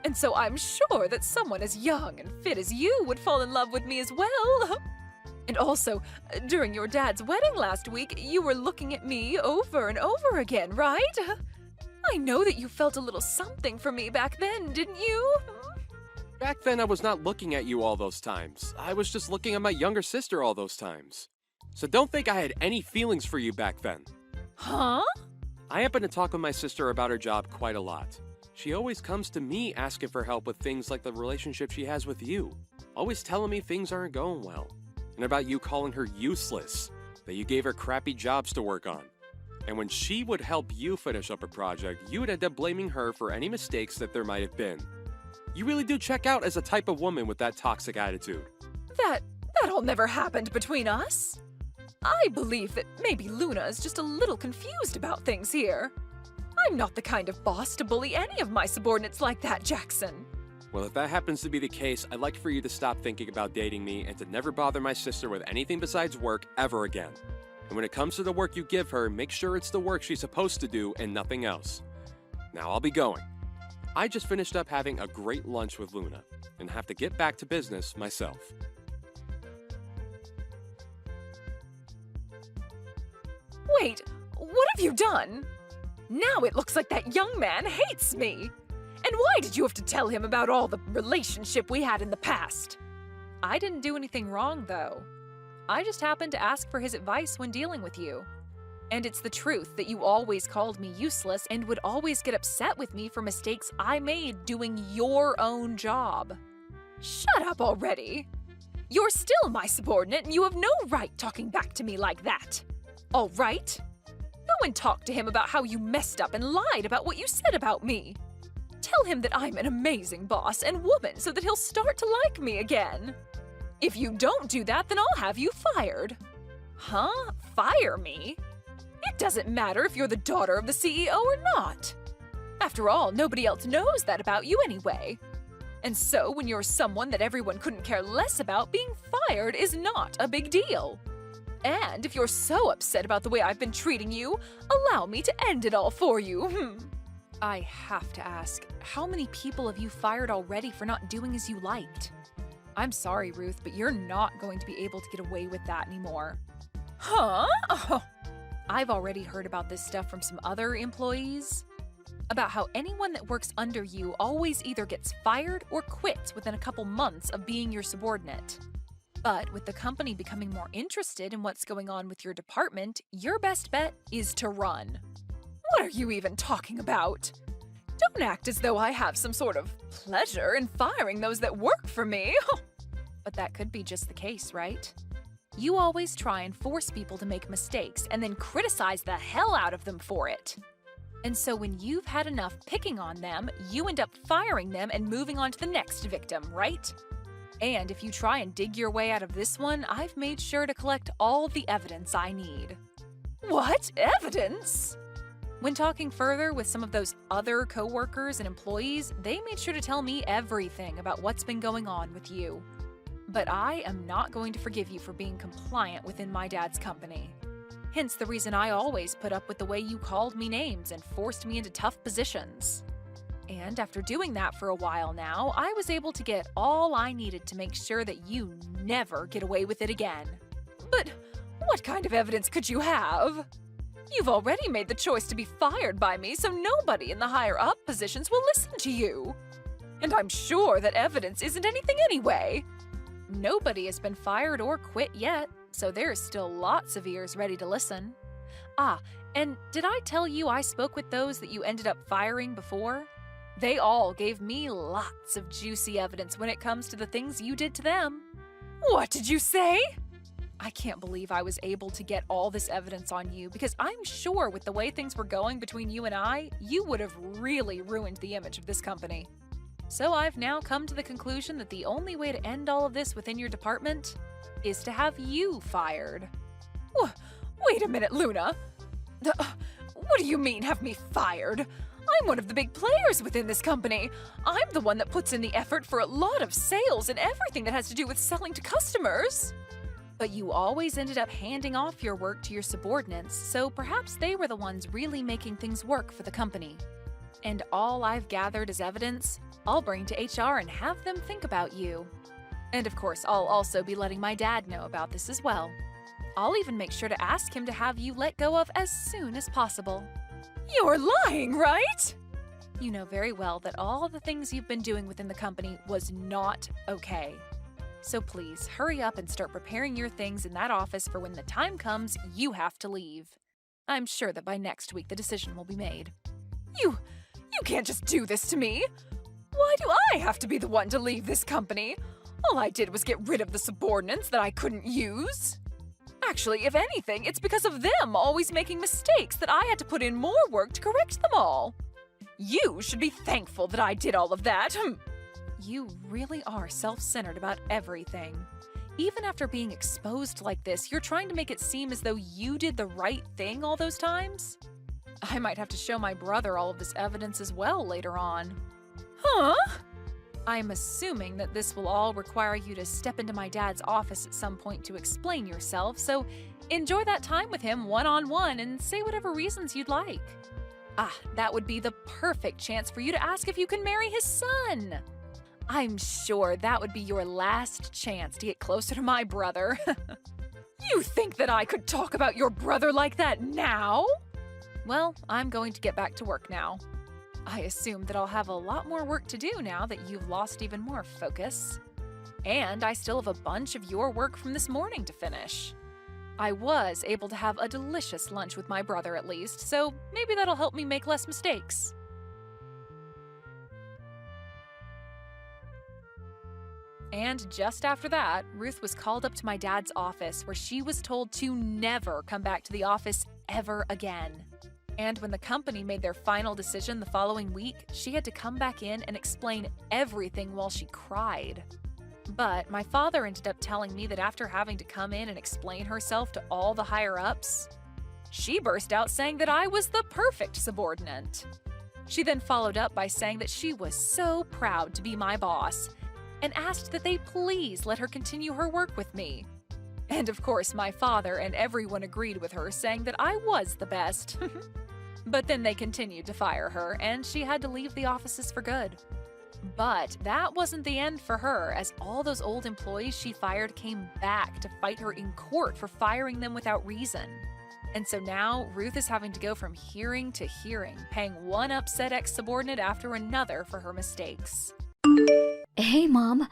And so I'm sure that someone as young and fit as you would fall in love with me as well. And also, during your dad's wedding last week, you were looking at me over and over again, right? I know that you felt a little something for me back then, didn't you? Back then, I was not looking at you all those times. I was just looking at my younger sister all those times. So don't think I had any feelings for you back then. Huh? I happen to talk with my sister about her job quite a lot. She always comes to me asking for help with things like the relationship she has with you. Always telling me things aren't going well. And about you calling her useless, that you gave her crappy jobs to work on. And when she would help you finish up a project, you would end up blaming her for any mistakes that there might have been. You really do check out as a type of woman with that toxic attitude. That all never happened between us. I believe that maybe Luna is just a little confused about things here. I'm not the kind of boss to bully any of my subordinates like that, Jackson. Well, if that happens to be the case, I'd like for you to stop thinking about dating me and to never bother my sister with anything besides work ever again. And when it comes to the work you give her, make sure it's the work she's supposed to do and nothing else. Now I'll be going. I just finished up having a great lunch with Luna and have to get back to business myself. Wait, what have you done? Now it looks like that young man hates me. And why did you have to tell him about all the relationship we had in the past? I didn't do anything wrong, though. I just happened to ask for his advice when dealing with you. And it's the truth that you always called me useless and would always get upset with me for mistakes I made doing your own job. Shut up already! You're still my subordinate and you have no right talking back to me like that. All right? Go and talk to him about how you messed up and lied about what you said about me. Tell him that I'm an amazing boss and woman so that he'll start to like me again. If you don't do that, then I'll have you fired. Huh? Fire me? It doesn't matter if you're the daughter of the CEO or not. After all, nobody else knows that about you anyway. And so when you're someone that everyone couldn't care less about, being fired is not a big deal. And if you're so upset about the way I've been treating you, allow me to end it all for you. I have to ask, how many people have you fired already for not doing as you liked? I'm sorry, Ruth, but you're not going to be able to get away with that anymore. Huh? Oh. I've already heard about this stuff from some other employees. About how anyone that works under you always either gets fired or quits within a couple months of being your subordinate. But with the company becoming more interested in what's going on with your department, your best bet is to run. What are you even talking about? Don't act as though I have some sort of pleasure in firing those that work for me. But that could be just the case, right? You always try and force people to make mistakes and then criticize the hell out of them for it. And so when you've had enough picking on them, you end up firing them and moving on to the next victim, right? And if you try and dig your way out of this one, I've made sure to collect all the evidence I need. What evidence? When talking further with some of those other coworkers and employees, they made sure to tell me everything about what's been going on with you. But I am not going to forgive you for being compliant within my dad's company. Hence the reason I always put up with the way you called me names and forced me into tough positions. And after doing that for a while now, I was able to get all I needed to make sure that you never get away with it again. But what kind of evidence could you have? You've already made the choice to be fired by me, so nobody in the higher-up positions will listen to you. And I'm sure that evidence isn't anything anyway. Nobody has been fired or quit yet, so there's still lots of ears ready to listen. Ah, and did I tell you I spoke with those that you ended up firing before? They all gave me lots of juicy evidence when it comes to the things you did to them. What did you say? I can't believe I was able to get all this evidence on you because I'm sure with the way things were going between you and I, you would have really ruined the image of this company. So I've now come to the conclusion that the only way to end all of this within your department is to have you fired. Wait a minute, Luna. What do you mean, have me fired? I'm one of the big players within this company. I'm the one that puts in the effort for a lot of sales and everything that has to do with selling to customers. But you always ended up handing off your work to your subordinates, so perhaps they were the ones really making things work for the company. And all I've gathered as evidence, I'll bring to HR and have them think about you. And of course, I'll also be letting my dad know about this as well. I'll even make sure to ask him to have you let go of as soon as possible. You're lying, right? You know very well that all the things you've been doing within the company was not okay. So please, hurry up and start preparing your things in that office for when the time comes you have to leave. I'm sure that by next week the decision will be made. You can't just do this to me! Why do I have to be the one to leave this company? All I did was get rid of the subordinates that I couldn't use. Actually, if anything, it's because of them always making mistakes that I had to put in more work to correct them all. You should be thankful that I did all of that. You really are self-centered about everything. Even after being exposed like this, you're trying to make it seem as though you did the right thing all those times? I might have to show my brother all of this evidence as well later on. Huh? I'm assuming that this will all require you to step into my dad's office at some point to explain yourself, so enjoy that time with him one-on-one and say whatever reasons you'd like. That would be the perfect chance for you to ask if you can marry his son. I'm sure that would be your last chance to get closer to my brother. You think that I could talk about your brother like that now? Well, I'm going to get back to work now. I assume that I'll have a lot more work to do now that you've lost even more focus. And I still have a bunch of your work from this morning to finish. I was able to have a delicious lunch with my brother at least, so maybe that'll help me make less mistakes. And just after that, Ruth was called up to my dad's office where she was told to never come back to the office ever again. And when the company made their final decision the following week, she had to come back in and explain everything while she cried. But my father ended up telling me that after having to come in and explain herself to all the higher-ups, she burst out saying that I was the perfect subordinate. She then followed up by saying that she was so proud to be my boss and asked that they please let her continue her work with me. And of course, my father and everyone agreed with her, saying that I was the best. But then they continued to fire her, and she had to leave the offices for good. But that wasn't the end for her, as all those old employees she fired came back to fight her in court for firing them without reason. And so now Ruth is having to go from hearing to hearing, paying one upset ex-subordinate after another for her mistakes. Hey, Mom.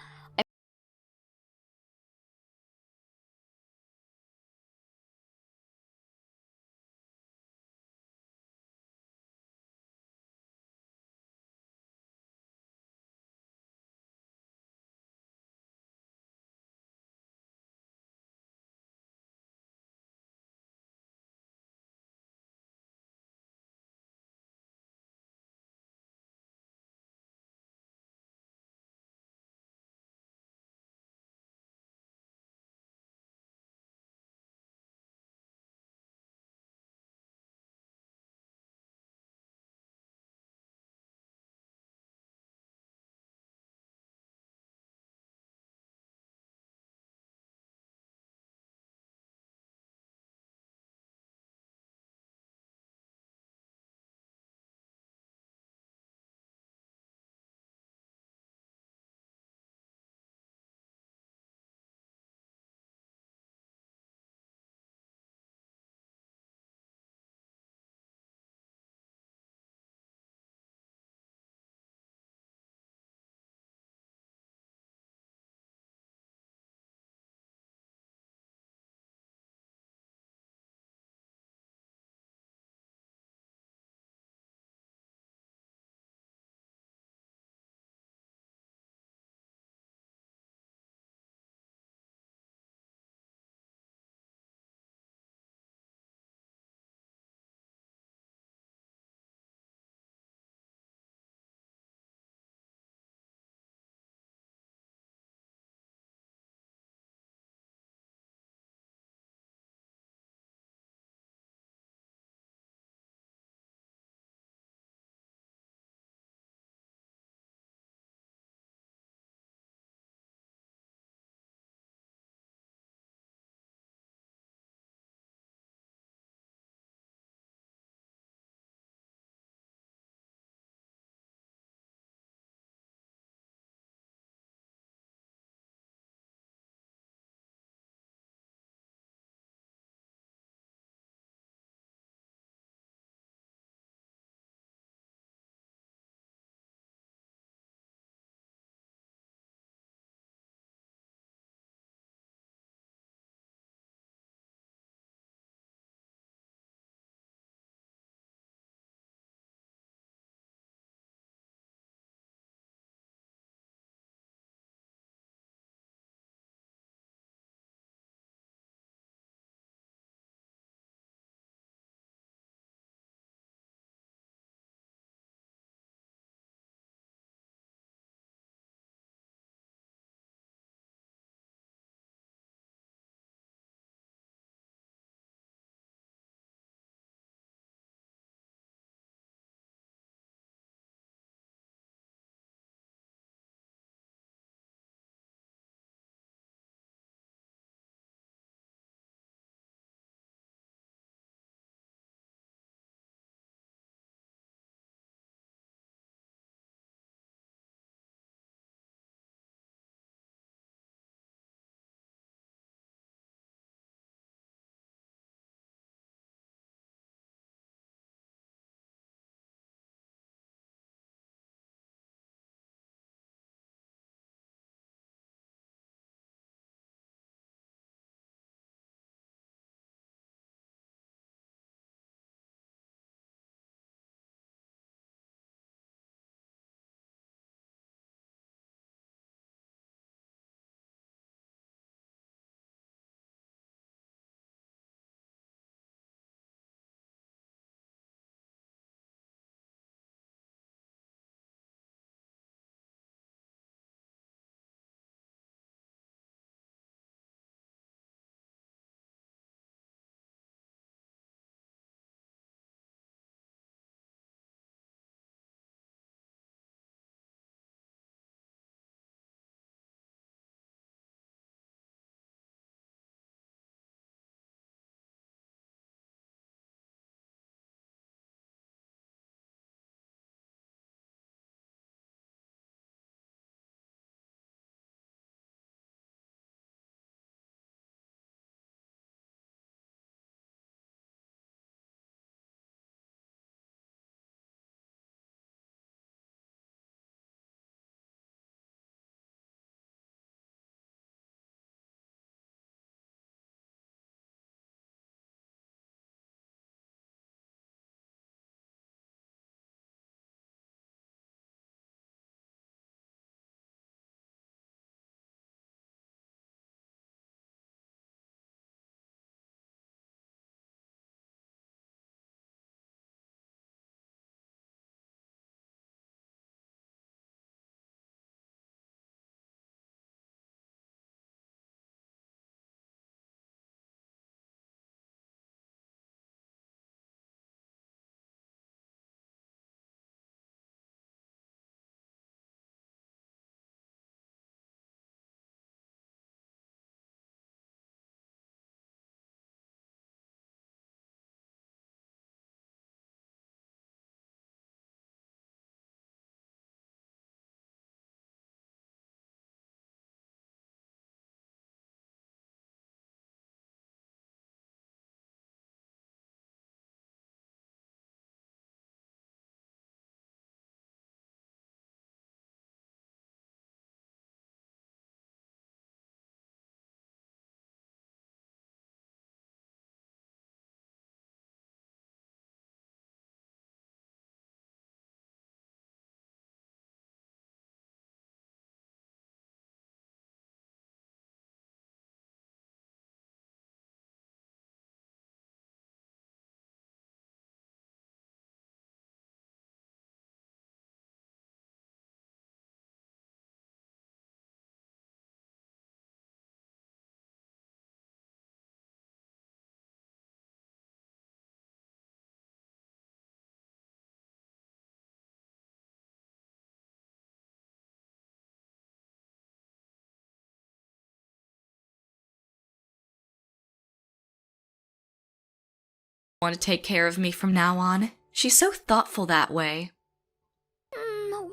want to take care of me from now on. She's so thoughtful that way.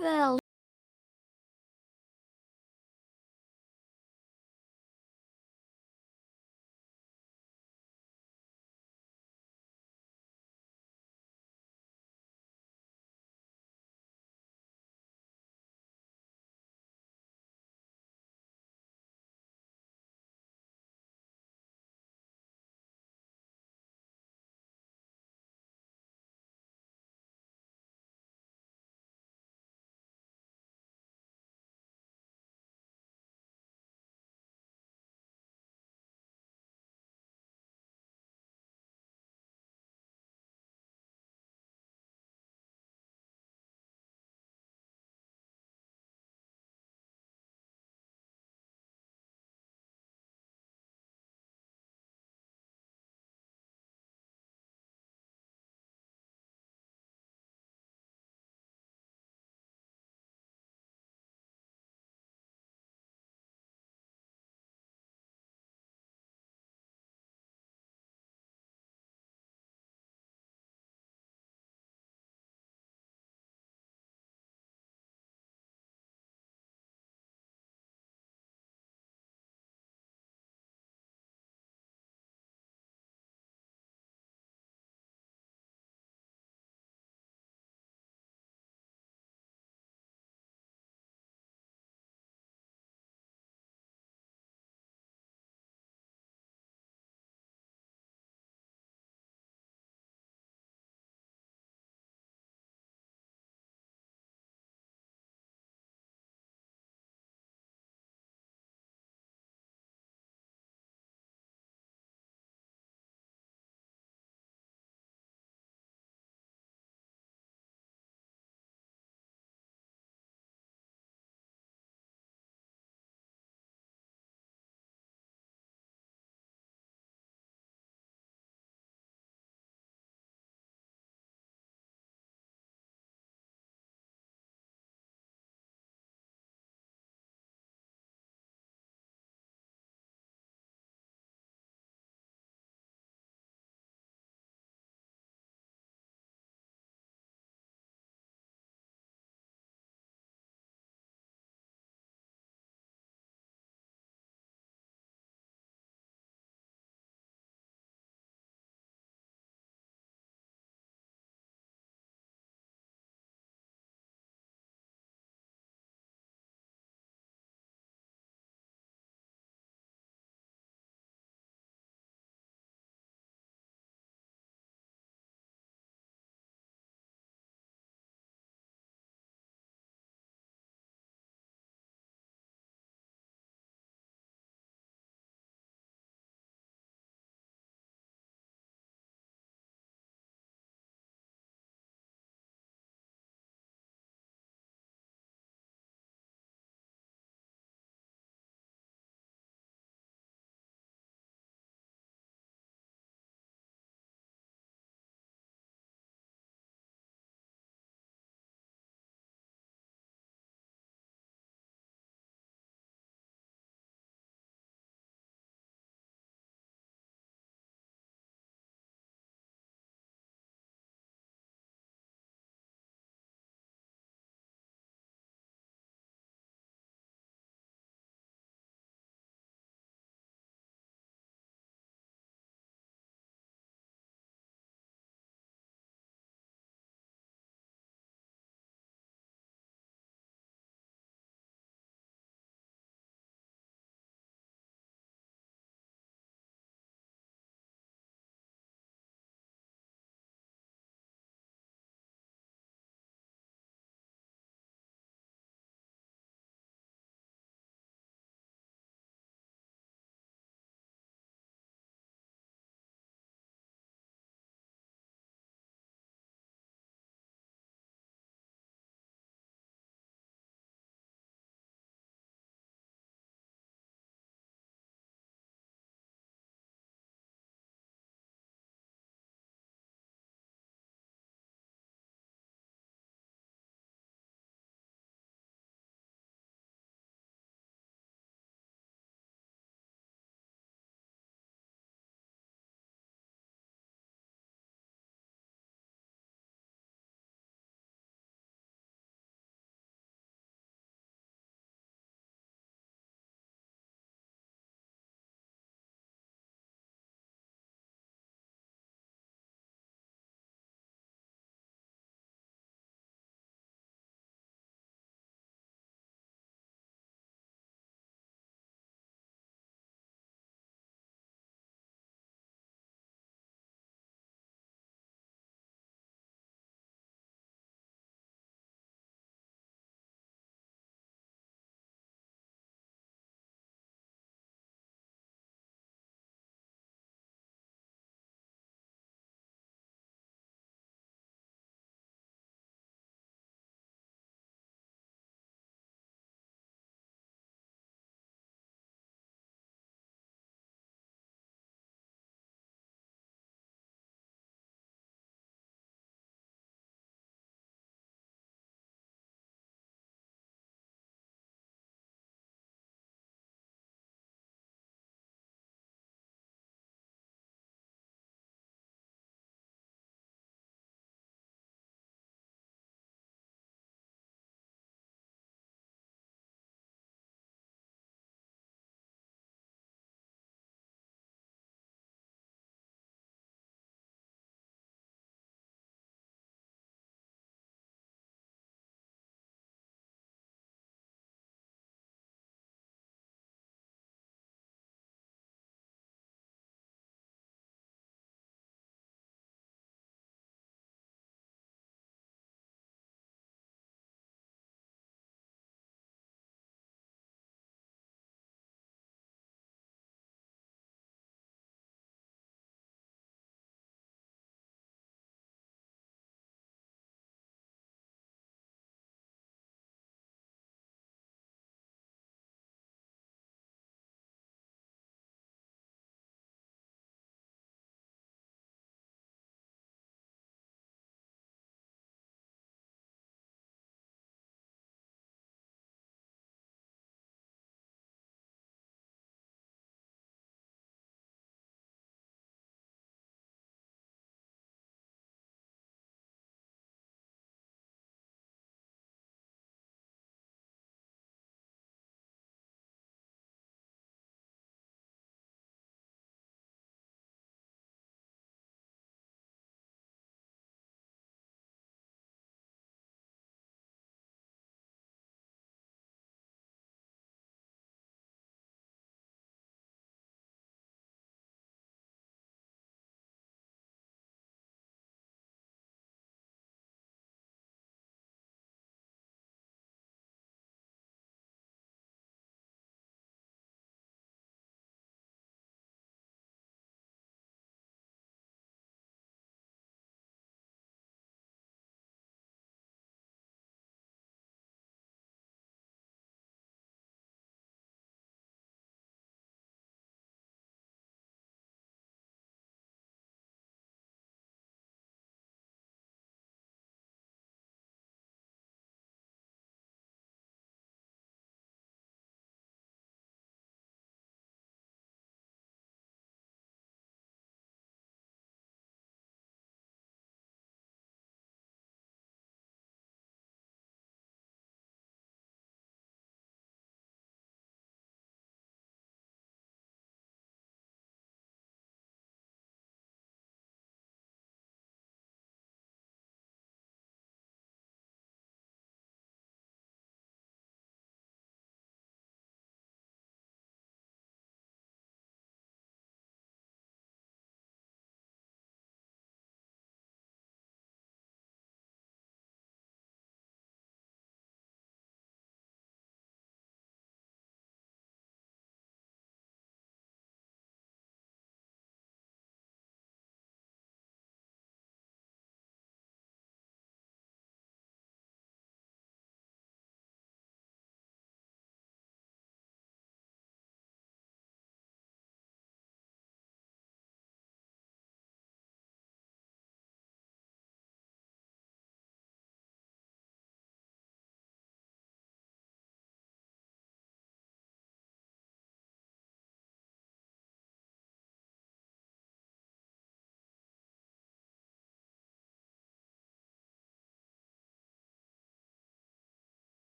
Well,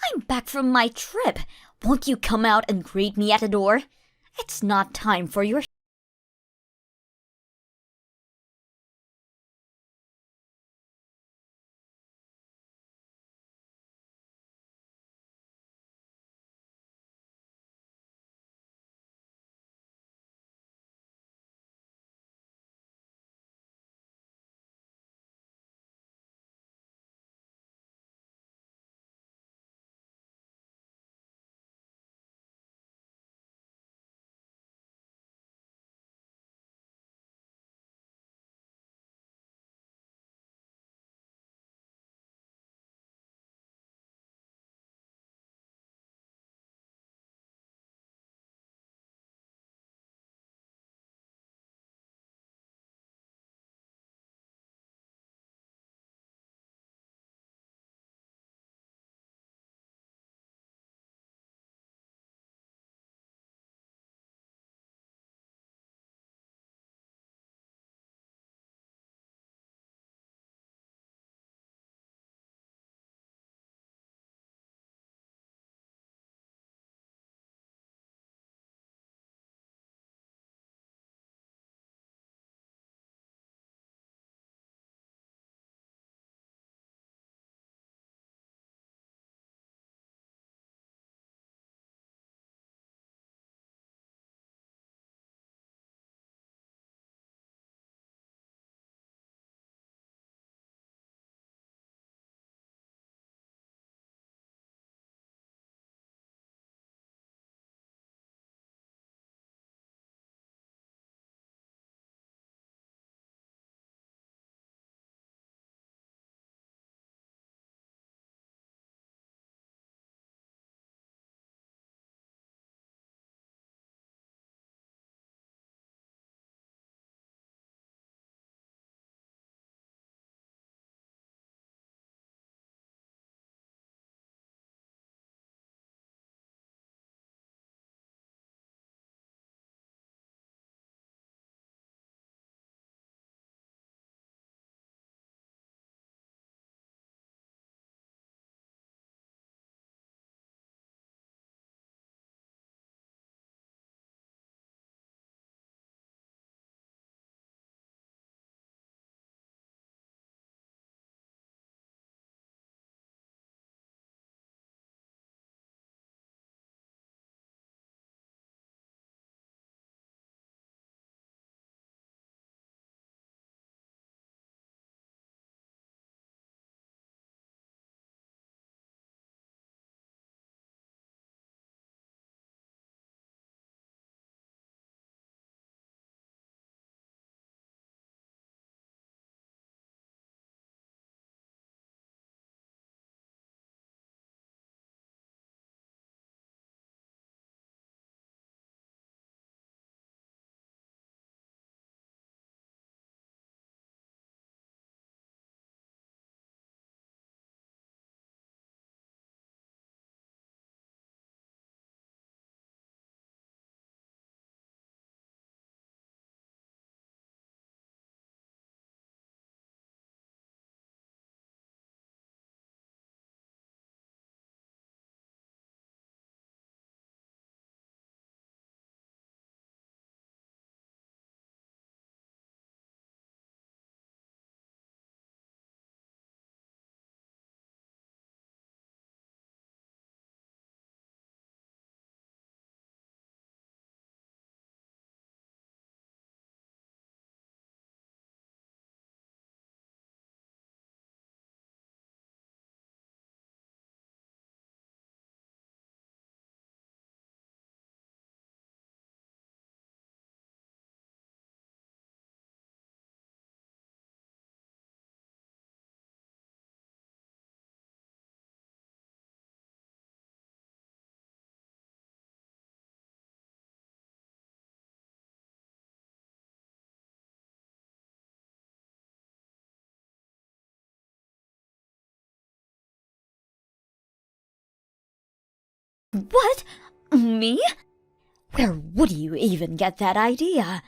I'm back from my trip. Won't you come out and greet me at the door? It's not time for your... What? Me? Where would you even get that idea?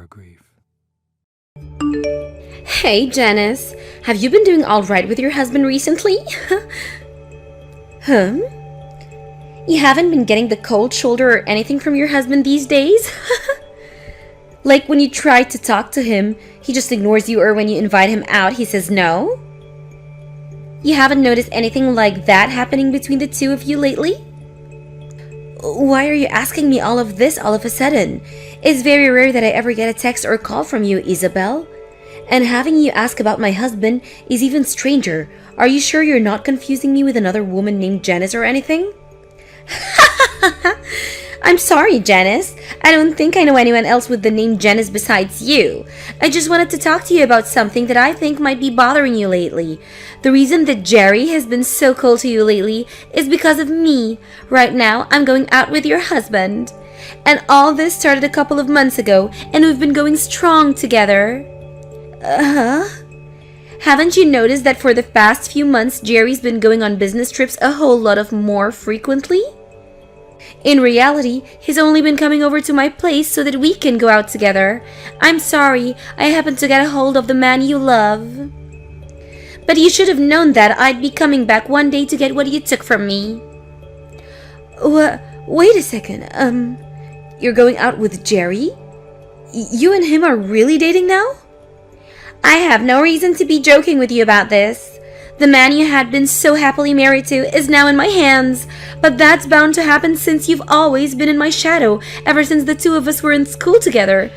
her grief. Hey, Janice. Have you been doing all right with your husband recently? You haven't been getting the cold shoulder or anything from your husband these days? Like when you try to talk to him, he just ignores you, or when you invite him out, he says no? You haven't noticed anything like that happening between the two of you lately? Why are you asking me all of this all of a sudden? It's very rare that I ever get a text or call from you, Isabel. And having you ask about my husband is even stranger. Are you sure you're not confusing me with another woman named Janice or anything? I'm sorry, Janice. I don't think I know anyone else with the name Janice besides you. I just wanted to talk to you about something that I think might be bothering you lately. The reason that Jerry has been so cold to you lately is because of me. Right now, I'm going out with your husband. And all this started a couple of months ago, and we've been going strong together. Haven't you noticed that for the past few months, Jerry's been going on business trips a whole lot of more frequently? In reality, he's only been coming over to my place so that we can go out together. I'm sorry, I happened to get a hold of the man you love. But you should have known that I'd be coming back one day to get what you took from me. Wait a second, you're going out with Jerry? You and him are really dating now? I have no reason to be joking with you about this. The man you had been so happily married to is now in my hands, but that's bound to happen since you've always been in my shadow ever since the two of us were in school together.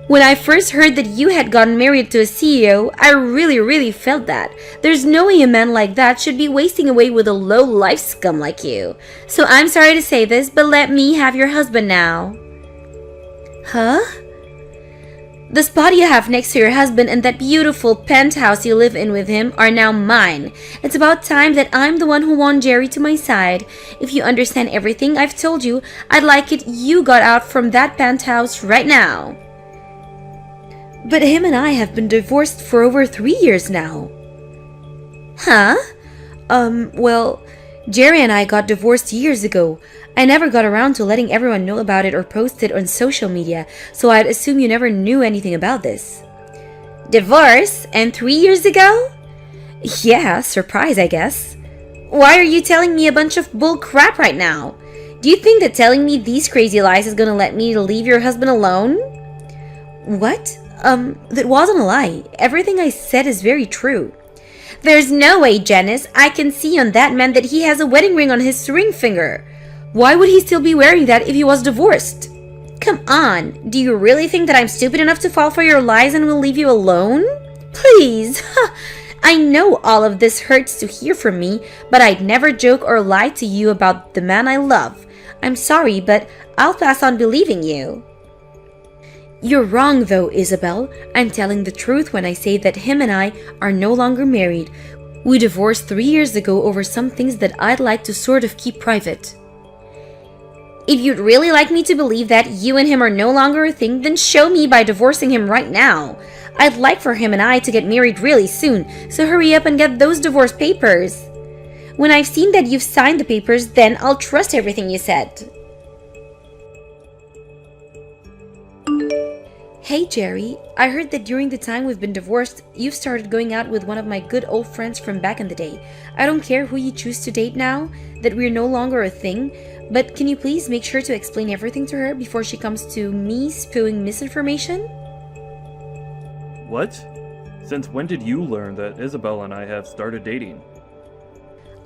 When I first heard that you had gotten married to a CEO, I really felt that. There's no way a man like that should be wasting away with a low-life scum like you. So I'm sorry to say this, but let me have your husband now. Huh? The spot you have next to your husband and that beautiful penthouse you live in with him are now mine. It's about time that I'm the one who won Jerry to my side. If you understand everything I've told you, I'd like it you got out from that penthouse right now. But him and I have been divorced for over 3 years now. Huh? Well, Jerry and I got divorced years ago. I never got around to letting everyone know about it or post it on social media, so I'd assume you never knew anything about this. Divorce? And 3 years ago? Yeah, surprise, I guess. Why are you telling me a bunch of bull crap right now? Do you think that telling me these crazy lies is gonna let me leave your husband alone? What? That wasn't a lie. Everything I said is very true. There's no way, Janice. I can see on that man that he has a wedding ring on his ring finger. Why would he still be wearing that if he was divorced? Come on, do you really think that I'm stupid enough to fall for your lies and will leave you alone? Please, I know all of this hurts to hear from me, but I'd never joke or lie to you about the man I love. I'm sorry, but I'll pass on believing you. You're wrong though, Isabel. I'm telling the truth when I say that him and I are no longer married. We divorced 3 years ago over some things that I'd like to sort of keep private. If you'd really like me to believe that you and him are no longer a thing, then show me by divorcing him right now. I'd like for him and I to get married really soon, so hurry up and get those divorce papers. When I've seen that you've signed the papers, then I'll trust everything you said. Hey Jerry, I heard that during the time we've been divorced, you've started going out with one of my good old friends from back in the day. I don't care who you choose to date now, that we're no longer a thing, but can you please make sure to explain everything to her before she comes to me spewing misinformation? What? Since when did you learn that Isabel and I have started dating?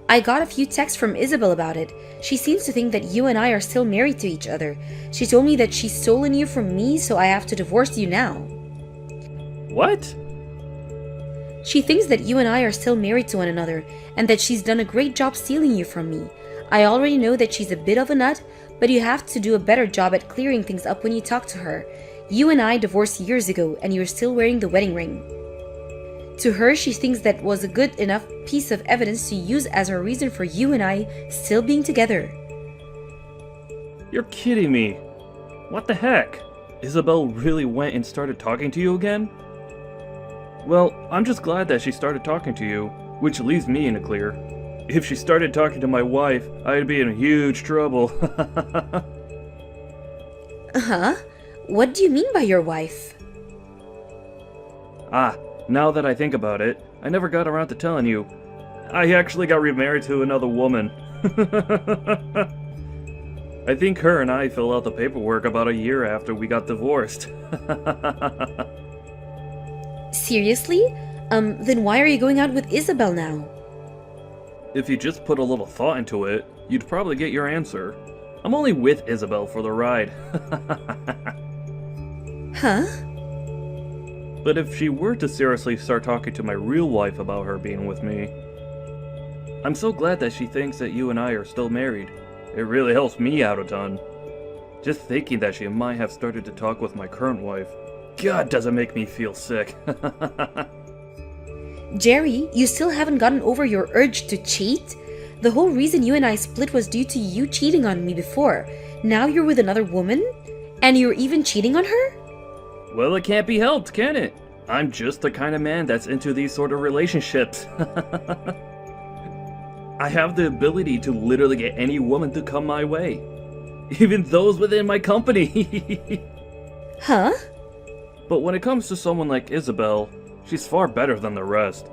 I got a few texts from Isabel about it. She seems to think that you and I are still married to each other. She told me that she's stolen you from me, so I have to divorce you now. What? She thinks that you and I are still married to one another, and that she's done a great job stealing you from me. I already know that she's a bit of a nut, but you have to do a better job at clearing things up when you talk to her. You and I divorced years ago, and you're still wearing the wedding ring. To her, she thinks that was a good enough piece of evidence to use as a reason for you and I still being together. You're kidding me. What the heck? Isabel really went and started talking to you again? Well, I'm just glad that she started talking to you, which leaves me in the clear. If she started talking to my wife, I'd be in huge trouble. Huh? What do you mean by your wife? Now that I think about it, I never got around to telling you. I actually got remarried to another woman. I think her and I filled out the paperwork about a year after we got divorced. Seriously? Then why are you going out with Isabel now? If you just put a little thought into it, you'd probably get your answer. I'm only with Isabel for the ride. Huh? But if she were to seriously start talking to my real wife about her being with me, I'm so glad that she thinks that you and I are still married. It really helps me out a ton. Just thinking that she might have started to talk with my current wife, God, does it make me feel sick. Jerry, you still haven't gotten over your urge to cheat? The whole reason you and I split was due to you cheating on me before. Now you're with another woman? And you're even cheating on her? Well, it can't be helped, can it? I'm just the kind of man that's into these sort of relationships. I have the ability to literally get any woman to come my way. Even those within my company. Huh? But when it comes to someone like Isabel, she's far better than the rest.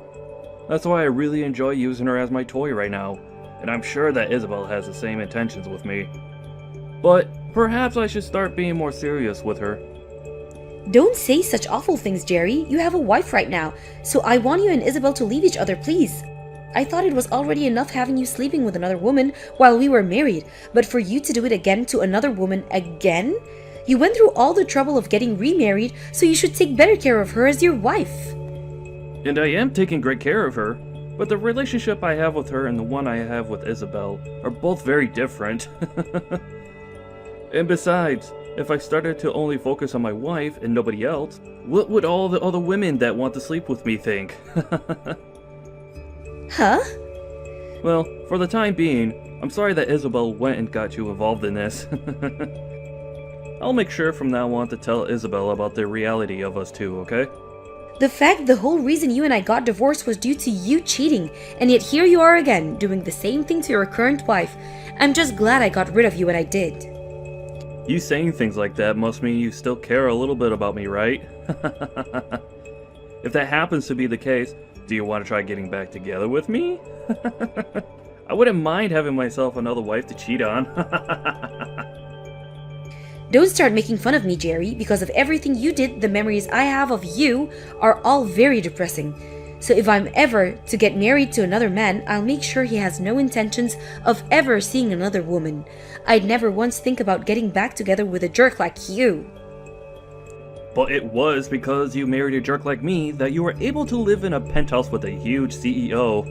That's why I really enjoy using her as my toy right now, and I'm sure that Isabel has the same intentions with me. But perhaps I should start being more serious with her. Don't say such awful things, Jerry. You have a wife right now, so I want you and Isabel to leave each other, please. I thought it was already enough having you sleeping with another woman while we were married, but for you to do it again to another woman again? You went through all the trouble of getting remarried, so you should take better care of her as your wife. And I am taking great care of her, but the relationship I have with her and the one I have with Isabel are both very different. And besides, if I started to only focus on my wife and nobody else, what would all the other women that want to sleep with me think? Huh? Well, for the time being, I'm sorry that Isabel went and got you involved in this. I'll make sure from now on to tell Isabel about the reality of us two, okay? The fact the whole reason you and I got divorced was due to you cheating, and yet here you are again, doing the same thing to your current wife. I'm just glad I got rid of you when I did. You saying things like that must mean you still care a little bit about me, right? If that happens to be the case, do you want to try getting back together with me? I wouldn't mind having myself another wife to cheat on. Don't start making fun of me, Jerry. Because of everything you did, the memories I have of you are all very depressing. So if I'm ever to get married to another man, I'll make sure he has no intentions of ever seeing another woman. I'd never once think about getting back together with a jerk like you. But it was because you married a jerk like me that you were able to live in a penthouse with a huge CEO.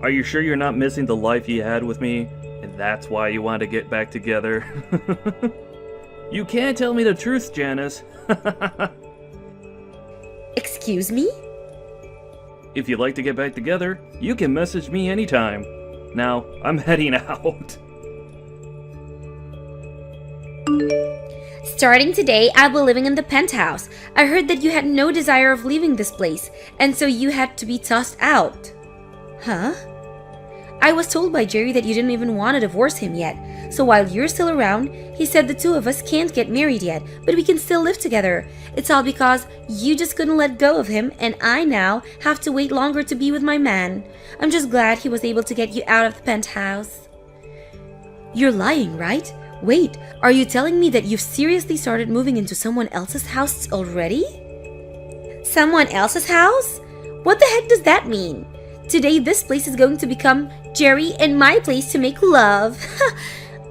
Are you sure you're not missing the life you had with me? And that's why you want to get back together? You can't tell me the truth, Janice. Excuse me? If you'd like to get back together, you can message me anytime. Now, I'm heading out. Starting today, I'll be living in the penthouse. I heard that you had no desire of leaving this place, and so you had to be tossed out. Huh? I was told by Jerry that you didn't even want to divorce him yet. So while you're still around, he said the two of us can't get married yet, but we can still live together. It's all because you just couldn't let go of him, and I now have to wait longer to be with my man. I'm just glad he was able to get you out of the penthouse. You're lying, right? Wait, are you telling me that you've seriously started moving into someone else's house already? Someone else's house? What the heck does that mean? Today, this place is going to become Jerry and my place to make love.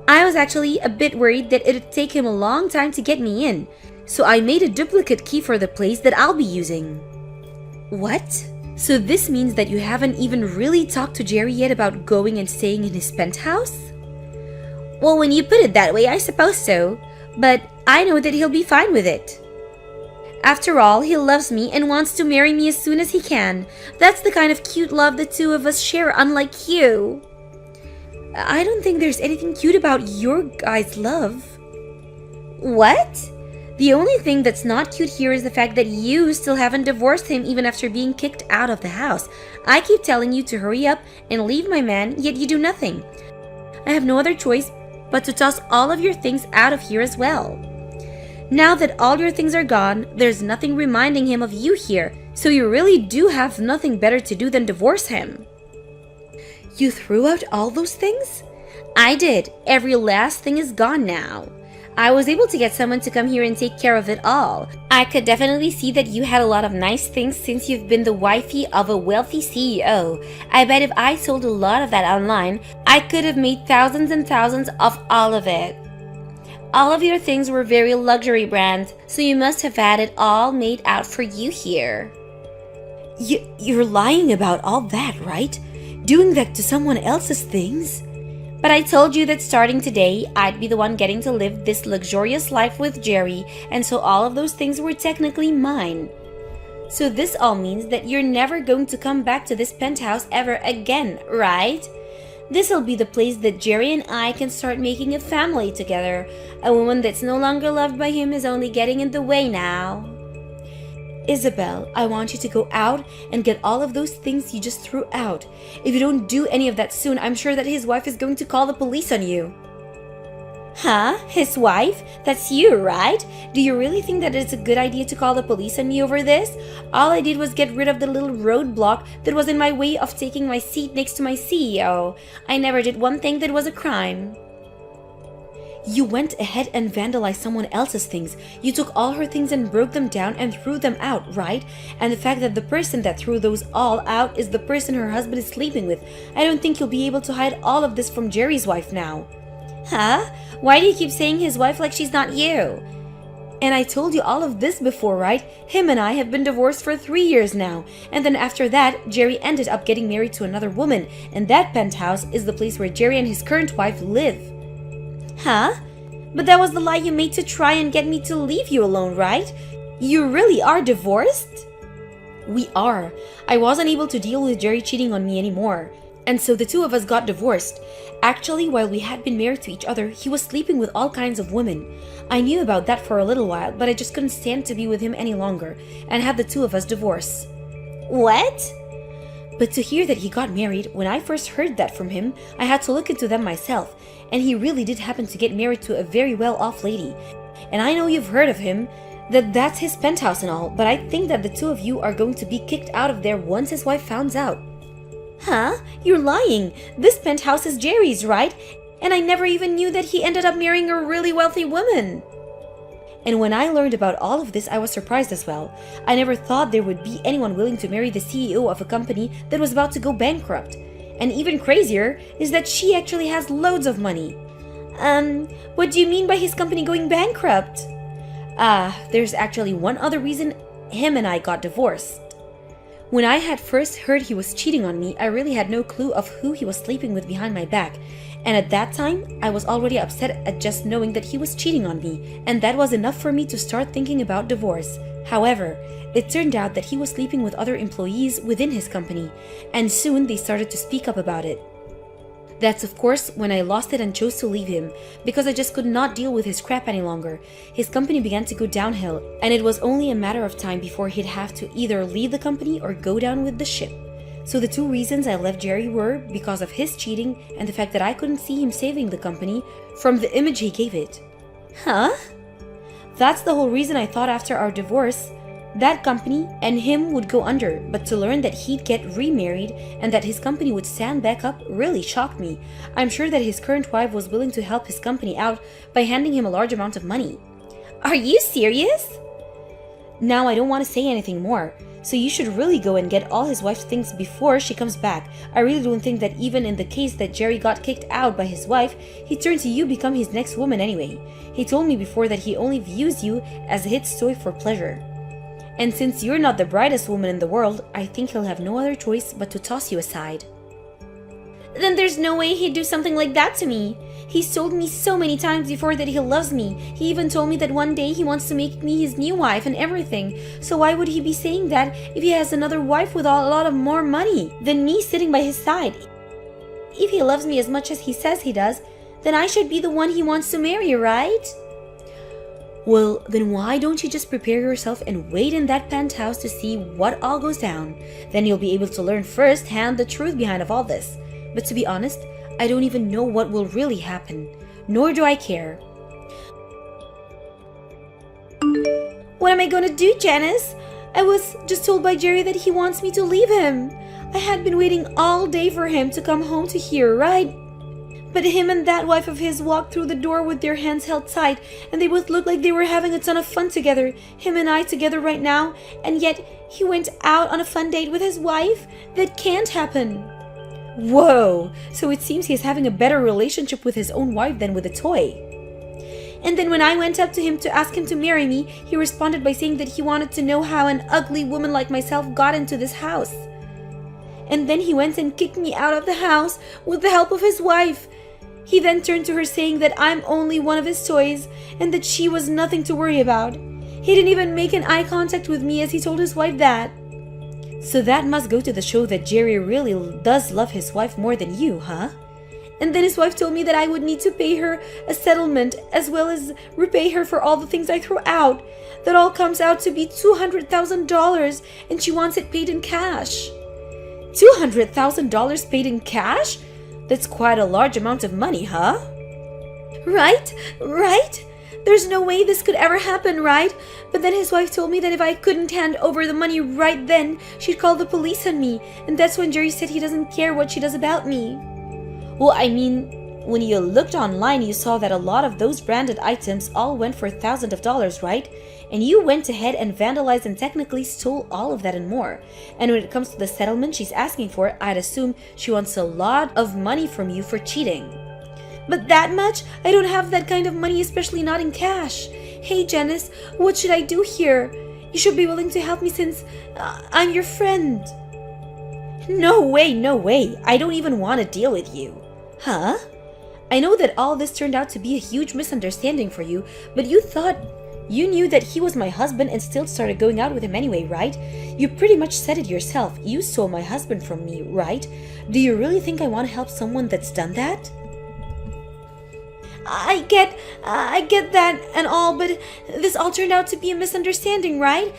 I was actually a bit worried that it'd take him a long time to get me in, so I made a duplicate key for the place that I'll be using. What? So this means that you haven't even really talked to Jerry yet about going and staying in his penthouse? Well, when you put it that way, I suppose so, but I know that he'll be fine with it. After all, he loves me and wants to marry me as soon as he can. That's the kind of cute love the two of us share, unlike you. I don't think there's anything cute about your guys' love. What? The only thing that's not cute here is the fact that you still haven't divorced him even after being kicked out of the house. I keep telling you to hurry up and leave my man, yet you do nothing. I have no other choice but to toss all of your things out of here as well. Now that all your things are gone, there's nothing reminding him of you here, so you really do have nothing better to do than divorce him. You threw out all those things? I did. Every last thing is gone now. I was able to get someone to come here and take care of it all. I could definitely see that you had a lot of nice things since you've been the wifey of a wealthy CEO. I bet if I sold a lot of that online, I could have made thousands and thousands of all of it. All of your things were very luxury brands, so you must have had it all made out for you here. You're lying about all that, right? Doing that to someone else's things? But I told you that starting today, I'd be the one getting to live this luxurious life with Jerry, and so all of those things were technically mine. So this all means that you're never going to come back to this penthouse ever again, right? This'll be the place that Jerry and I can start making a family together. A woman that's no longer loved by him is only getting in the way now. Isabel, I want you to go out and get all of those things you just threw out. If you don't do any of that soon, I'm sure that his wife is going to call the police on you. Huh? His wife? That's you, right? Do you really think that it's a good idea to call the police on me over this? All I did was get rid of the little roadblock that was in my way of taking my seat next to my CEO. I never did one thing that was a crime. You went ahead and vandalized someone else's things. You took all her things and broke them down and threw them out, right? And the fact that the person that threw those all out is the person her husband is sleeping with. I don't think you'll be able to hide all of this from Jerry's wife now. Huh? Why do you keep saying his wife like she's not you? And I told you all of this before, right? Him and I have been divorced for 3 years now. And then after that, Jerry ended up getting married to another woman. And that penthouse is the place where Jerry and his current wife live. Huh? But that was the lie you made to try and get me to leave you alone, right? You really are divorced? We are. I wasn't able to deal with Jerry cheating on me anymore. And so the two of us got divorced. Actually, while we had been married to each other, he was sleeping with all kinds of women. I knew about that for a little while, but I just couldn't stand to be with him any longer and had the two of us divorce. What? But to hear that he got married, when I first heard that from him, I had to look into them myself. And he really did happen to get married to a very well-off lady. And I know you've heard of him, that's his penthouse and all, but I think that the two of you are going to be kicked out of there once his wife finds out. Huh? You're lying. This penthouse is Jerry's, right? And I never even knew that he ended up marrying a really wealthy woman. And when I learned about all of this, I was surprised as well. I never thought there would be anyone willing to marry the CEO of a company that was about to go bankrupt. And even crazier is that she actually has loads of money. What do you mean by his company going bankrupt? There's actually one other reason him and I got divorced. When I had first heard he was cheating on me, I really had no clue of who he was sleeping with behind my back. And at that time, I was already upset at just knowing that he was cheating on me, and that was enough for me to start thinking about divorce. However, it turned out that he was sleeping with other employees within his company, and soon they started to speak up about it. That's of course when I lost it and chose to leave him, because I just could not deal with his crap any longer. His company began to go downhill, and it was only a matter of time before he'd have to either leave the company or go down with the ship. So the two reasons I left Jerry were because of his cheating and the fact that I couldn't see him saving the company from the image he gave it. Huh? That's the whole reason I thought after our divorce, that company and him would go under, but to learn that he'd get remarried and that his company would stand back up really shocked me. I'm sure that his current wife was willing to help his company out by handing him a large amount of money. Are you serious? Now I don't want to say anything more, so you should really go and get all his wife's things before she comes back. I really don't think that even in the case that Jerry got kicked out by his wife, he'd turn to you become his next woman anyway. He told me before that he only views you as a hit toy for pleasure. And since you're not the brightest woman in the world, I think he'll have no other choice but to toss you aside. Then there's no way he'd do something like that to me. He's told me so many times before that he loves me. He even told me that one day he wants to make me his new wife and everything. So why would he be saying that if he has another wife with a lot of more money than me sitting by his side? If he loves me as much as he says he does, then I should be the one he wants to marry, right? Well, then why don't you just prepare yourself and wait in that penthouse to see what all goes down? Then you'll be able to learn firsthand the truth behind of all this. But to be honest, I don't even know what will really happen, nor do I care. What am I gonna do, Janice? I was just told by Jerry that he wants me to leave him. I had been waiting all day for him to come home to here, right? But him and that wife of his walked through the door with their hands held tight, and they both looked like they were having a ton of fun together, him and I together right now, and yet he went out on a fun date with his wife? That can't happen. Whoa, so it seems he's having a better relationship with his own wife than with a toy. And then when I went up to him to ask him to marry me, he responded by saying that he wanted to know how an ugly woman like myself got into this house. And then he went and kicked me out of the house with the help of his wife. He then turned to her saying that I'm only one of his toys and that she was nothing to worry about. He didn't even make an eye contact with me as he told his wife that. So that must go to the show that Jerry really does love his wife more than you, huh? And then his wife told me that I would need to pay her a settlement as well as repay her for all the things I threw out. That all comes out to be $200,000 and she wants it paid in cash. $200,000 paid in cash? That's quite a large amount of money, huh? Right? There's no way this could ever happen, right? But then his wife told me that if I couldn't hand over the money right then, she'd call the police on me. And that's when Jerry said he doesn't care what she does about me. Well, I mean, when you looked online, you saw that a lot of those branded items all went for thousands of dollars, right? And you went ahead and vandalized and technically stole all of that and more. And when it comes to the settlement she's asking for, I'd assume she wants a lot of money from you for cheating. But that much? I don't have that kind of money, especially not in cash. Hey, Janice, what should I do here? You should be willing to help me since I'm your friend. No way. I don't even want to deal with you. Huh? I know that all this turned out to be a huge misunderstanding for you, but you knew that he was my husband and still started going out with him anyway, right? You pretty much said it yourself. You stole my husband from me, right? Do you really think I want to help someone that's done that? I get that and all, but this all turned out to be a misunderstanding, right?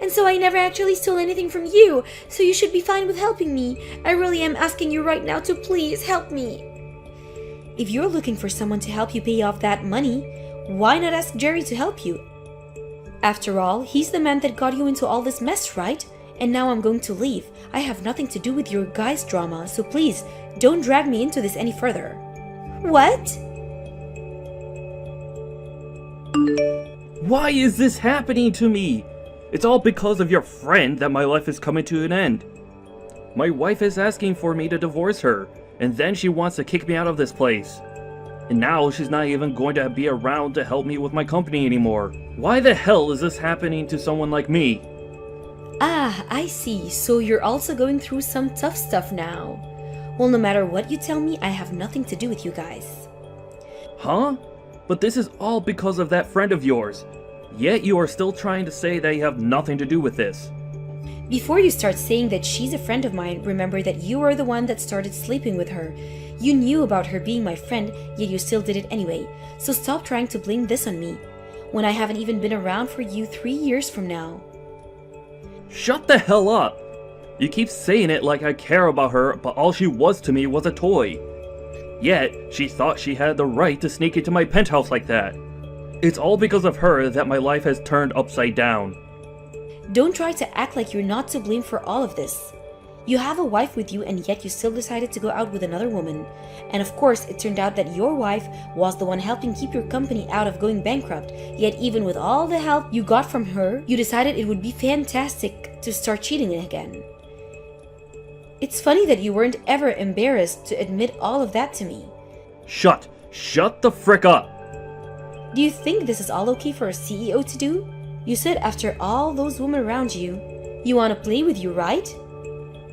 And so I never actually stole anything from you, so you should be fine with helping me. I really am asking you right now to please help me. If you're looking for someone to help you pay off that money, why not ask Jerry to help you? After all, he's the man that got you into all this mess, right? And now I'm going to leave. I have nothing to do with your guys' drama, so please, don't drag me into this any further. What? Why is this happening to me? It's all because of your friend that my life is coming to an end. My wife is asking for me to divorce her, and then she wants to kick me out of this place. And now she's not even going to be around to help me with my company anymore. Why the hell is this happening to someone like me? Ah, I see. So you're also going through some tough stuff now. Well, no matter what you tell me, I have nothing to do with you guys. Huh? But this is all because of that friend of yours. Yet you are still trying to say that you have nothing to do with this. Before you start saying that she's a friend of mine, remember that you are the one that started sleeping with her. You knew about her being my friend, yet you still did it anyway. So stop trying to blame this on me, when I haven't even been around for you 3 years from now. Shut the hell up! You keep saying it like I care about her, but all she was to me was a toy. Yet, she thought she had the right to sneak into my penthouse like that. It's all because of her that my life has turned upside down. Don't try to act like you're not to blame for all of this. You have a wife with you and yet you still decided to go out with another woman. And of course, it turned out that your wife was the one helping keep your company out of going bankrupt. Yet even with all the help you got from her, you decided it would be fantastic to start cheating again. It's funny that you weren't ever embarrassed to admit all of that to me. Shut the frick up! Do you think this is all okay for a CEO to do? You said after all those women around you, you want to play with you, right?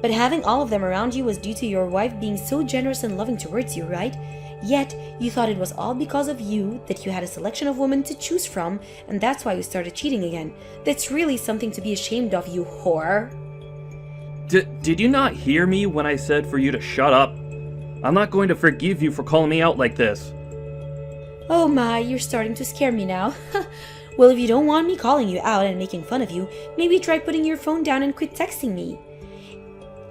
But having all of them around you was due to your wife being so generous and loving towards you, right? Yet, you thought it was all because of you that you had a selection of women to choose from, and that's why you started cheating again. That's really something to be ashamed of, you whore. Did you not hear me when I said for you to shut up? I'm not going to forgive you for calling me out like this. Oh my, you're starting to scare me now. Well, if you don't want me calling you out and making fun of you, maybe try putting your phone down and quit texting me.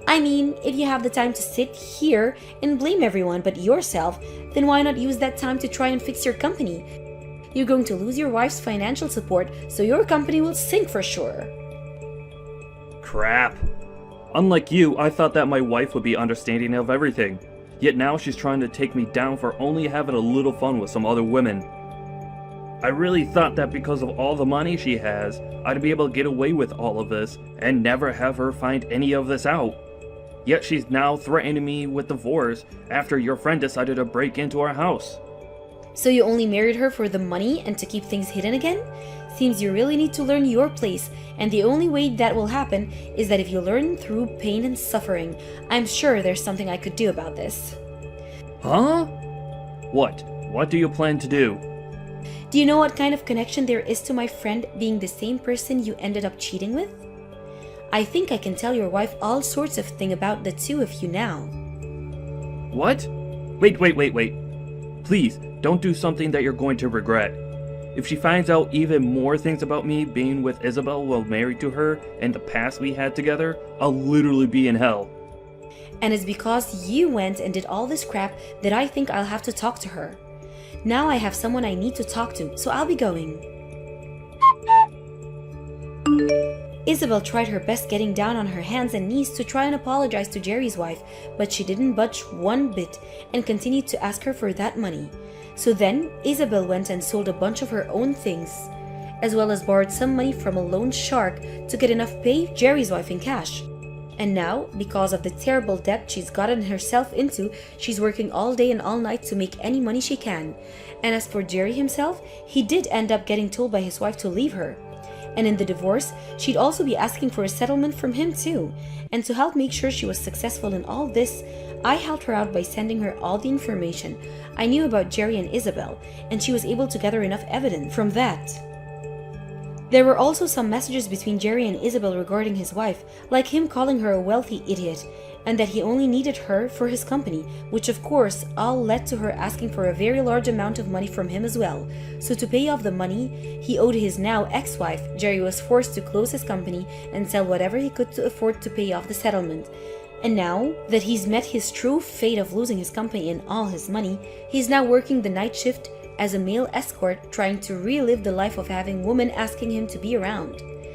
I mean, if you have the time to sit here and blame everyone but yourself, then why not use that time to try and fix your company? You're going to lose your wife's financial support, so your company will sink for sure. Crap. Unlike you, I thought that my wife would be understanding of everything. Yet now she's trying to take me down for only having a little fun with some other women. I really thought that because of all the money she has, I'd be able to get away with all of this and never have her find any of this out. Yet she's now threatening me with divorce after your friend decided to break into our house. So you only married her for the money and to keep things hidden again? Seems you really need to learn your place, and the only way that will happen is that if you learn through pain and suffering. I'm sure there's something I could do about this. Huh? What? What do you plan to do? Do you know what kind of connection there is to my friend being the same person you ended up cheating with? I think I can tell your wife all sorts of things about the two of you now. What? Wait. Please, don't do something that you're going to regret. If she finds out even more things about me being with Isabel while married to her and the past we had together, I'll literally be in hell. And it's because you went and did all this crap that I think I'll have to talk to her. Now I have someone I need to talk to, so I'll be going. Isabel tried her best getting down on her hands and knees to try and apologize to Jerry's wife, but she didn't budge one bit and continued to ask her for that money. So then, Isabel went and sold a bunch of her own things, as well as borrowed some money from a loan shark to get enough to pay Jerry's wife in cash. And now, because of the terrible debt she's gotten herself into, she's working all day and all night to make any money she can. And as for Jerry himself, he did end up getting told by his wife to leave her. And in the divorce, she'd also be asking for a settlement from him too. And to help make sure she was successful in all this, I helped her out by sending her all the information I knew about Jerry and Isabel, and she was able to gather enough evidence from that. There were also some messages between Jerry and Isabel regarding his wife, like him calling her a wealthy idiot, and that he only needed her for his company, which of course all led to her asking for a very large amount of money from him as well. So to pay off the money he owed his now ex-wife, Jerry was forced to close his company and sell whatever he could to afford to pay off the settlement. And now that he's met his true fate of losing his company and all his money, he's now working the night shift as a male escort, trying to relive the life of having women asking him to be around.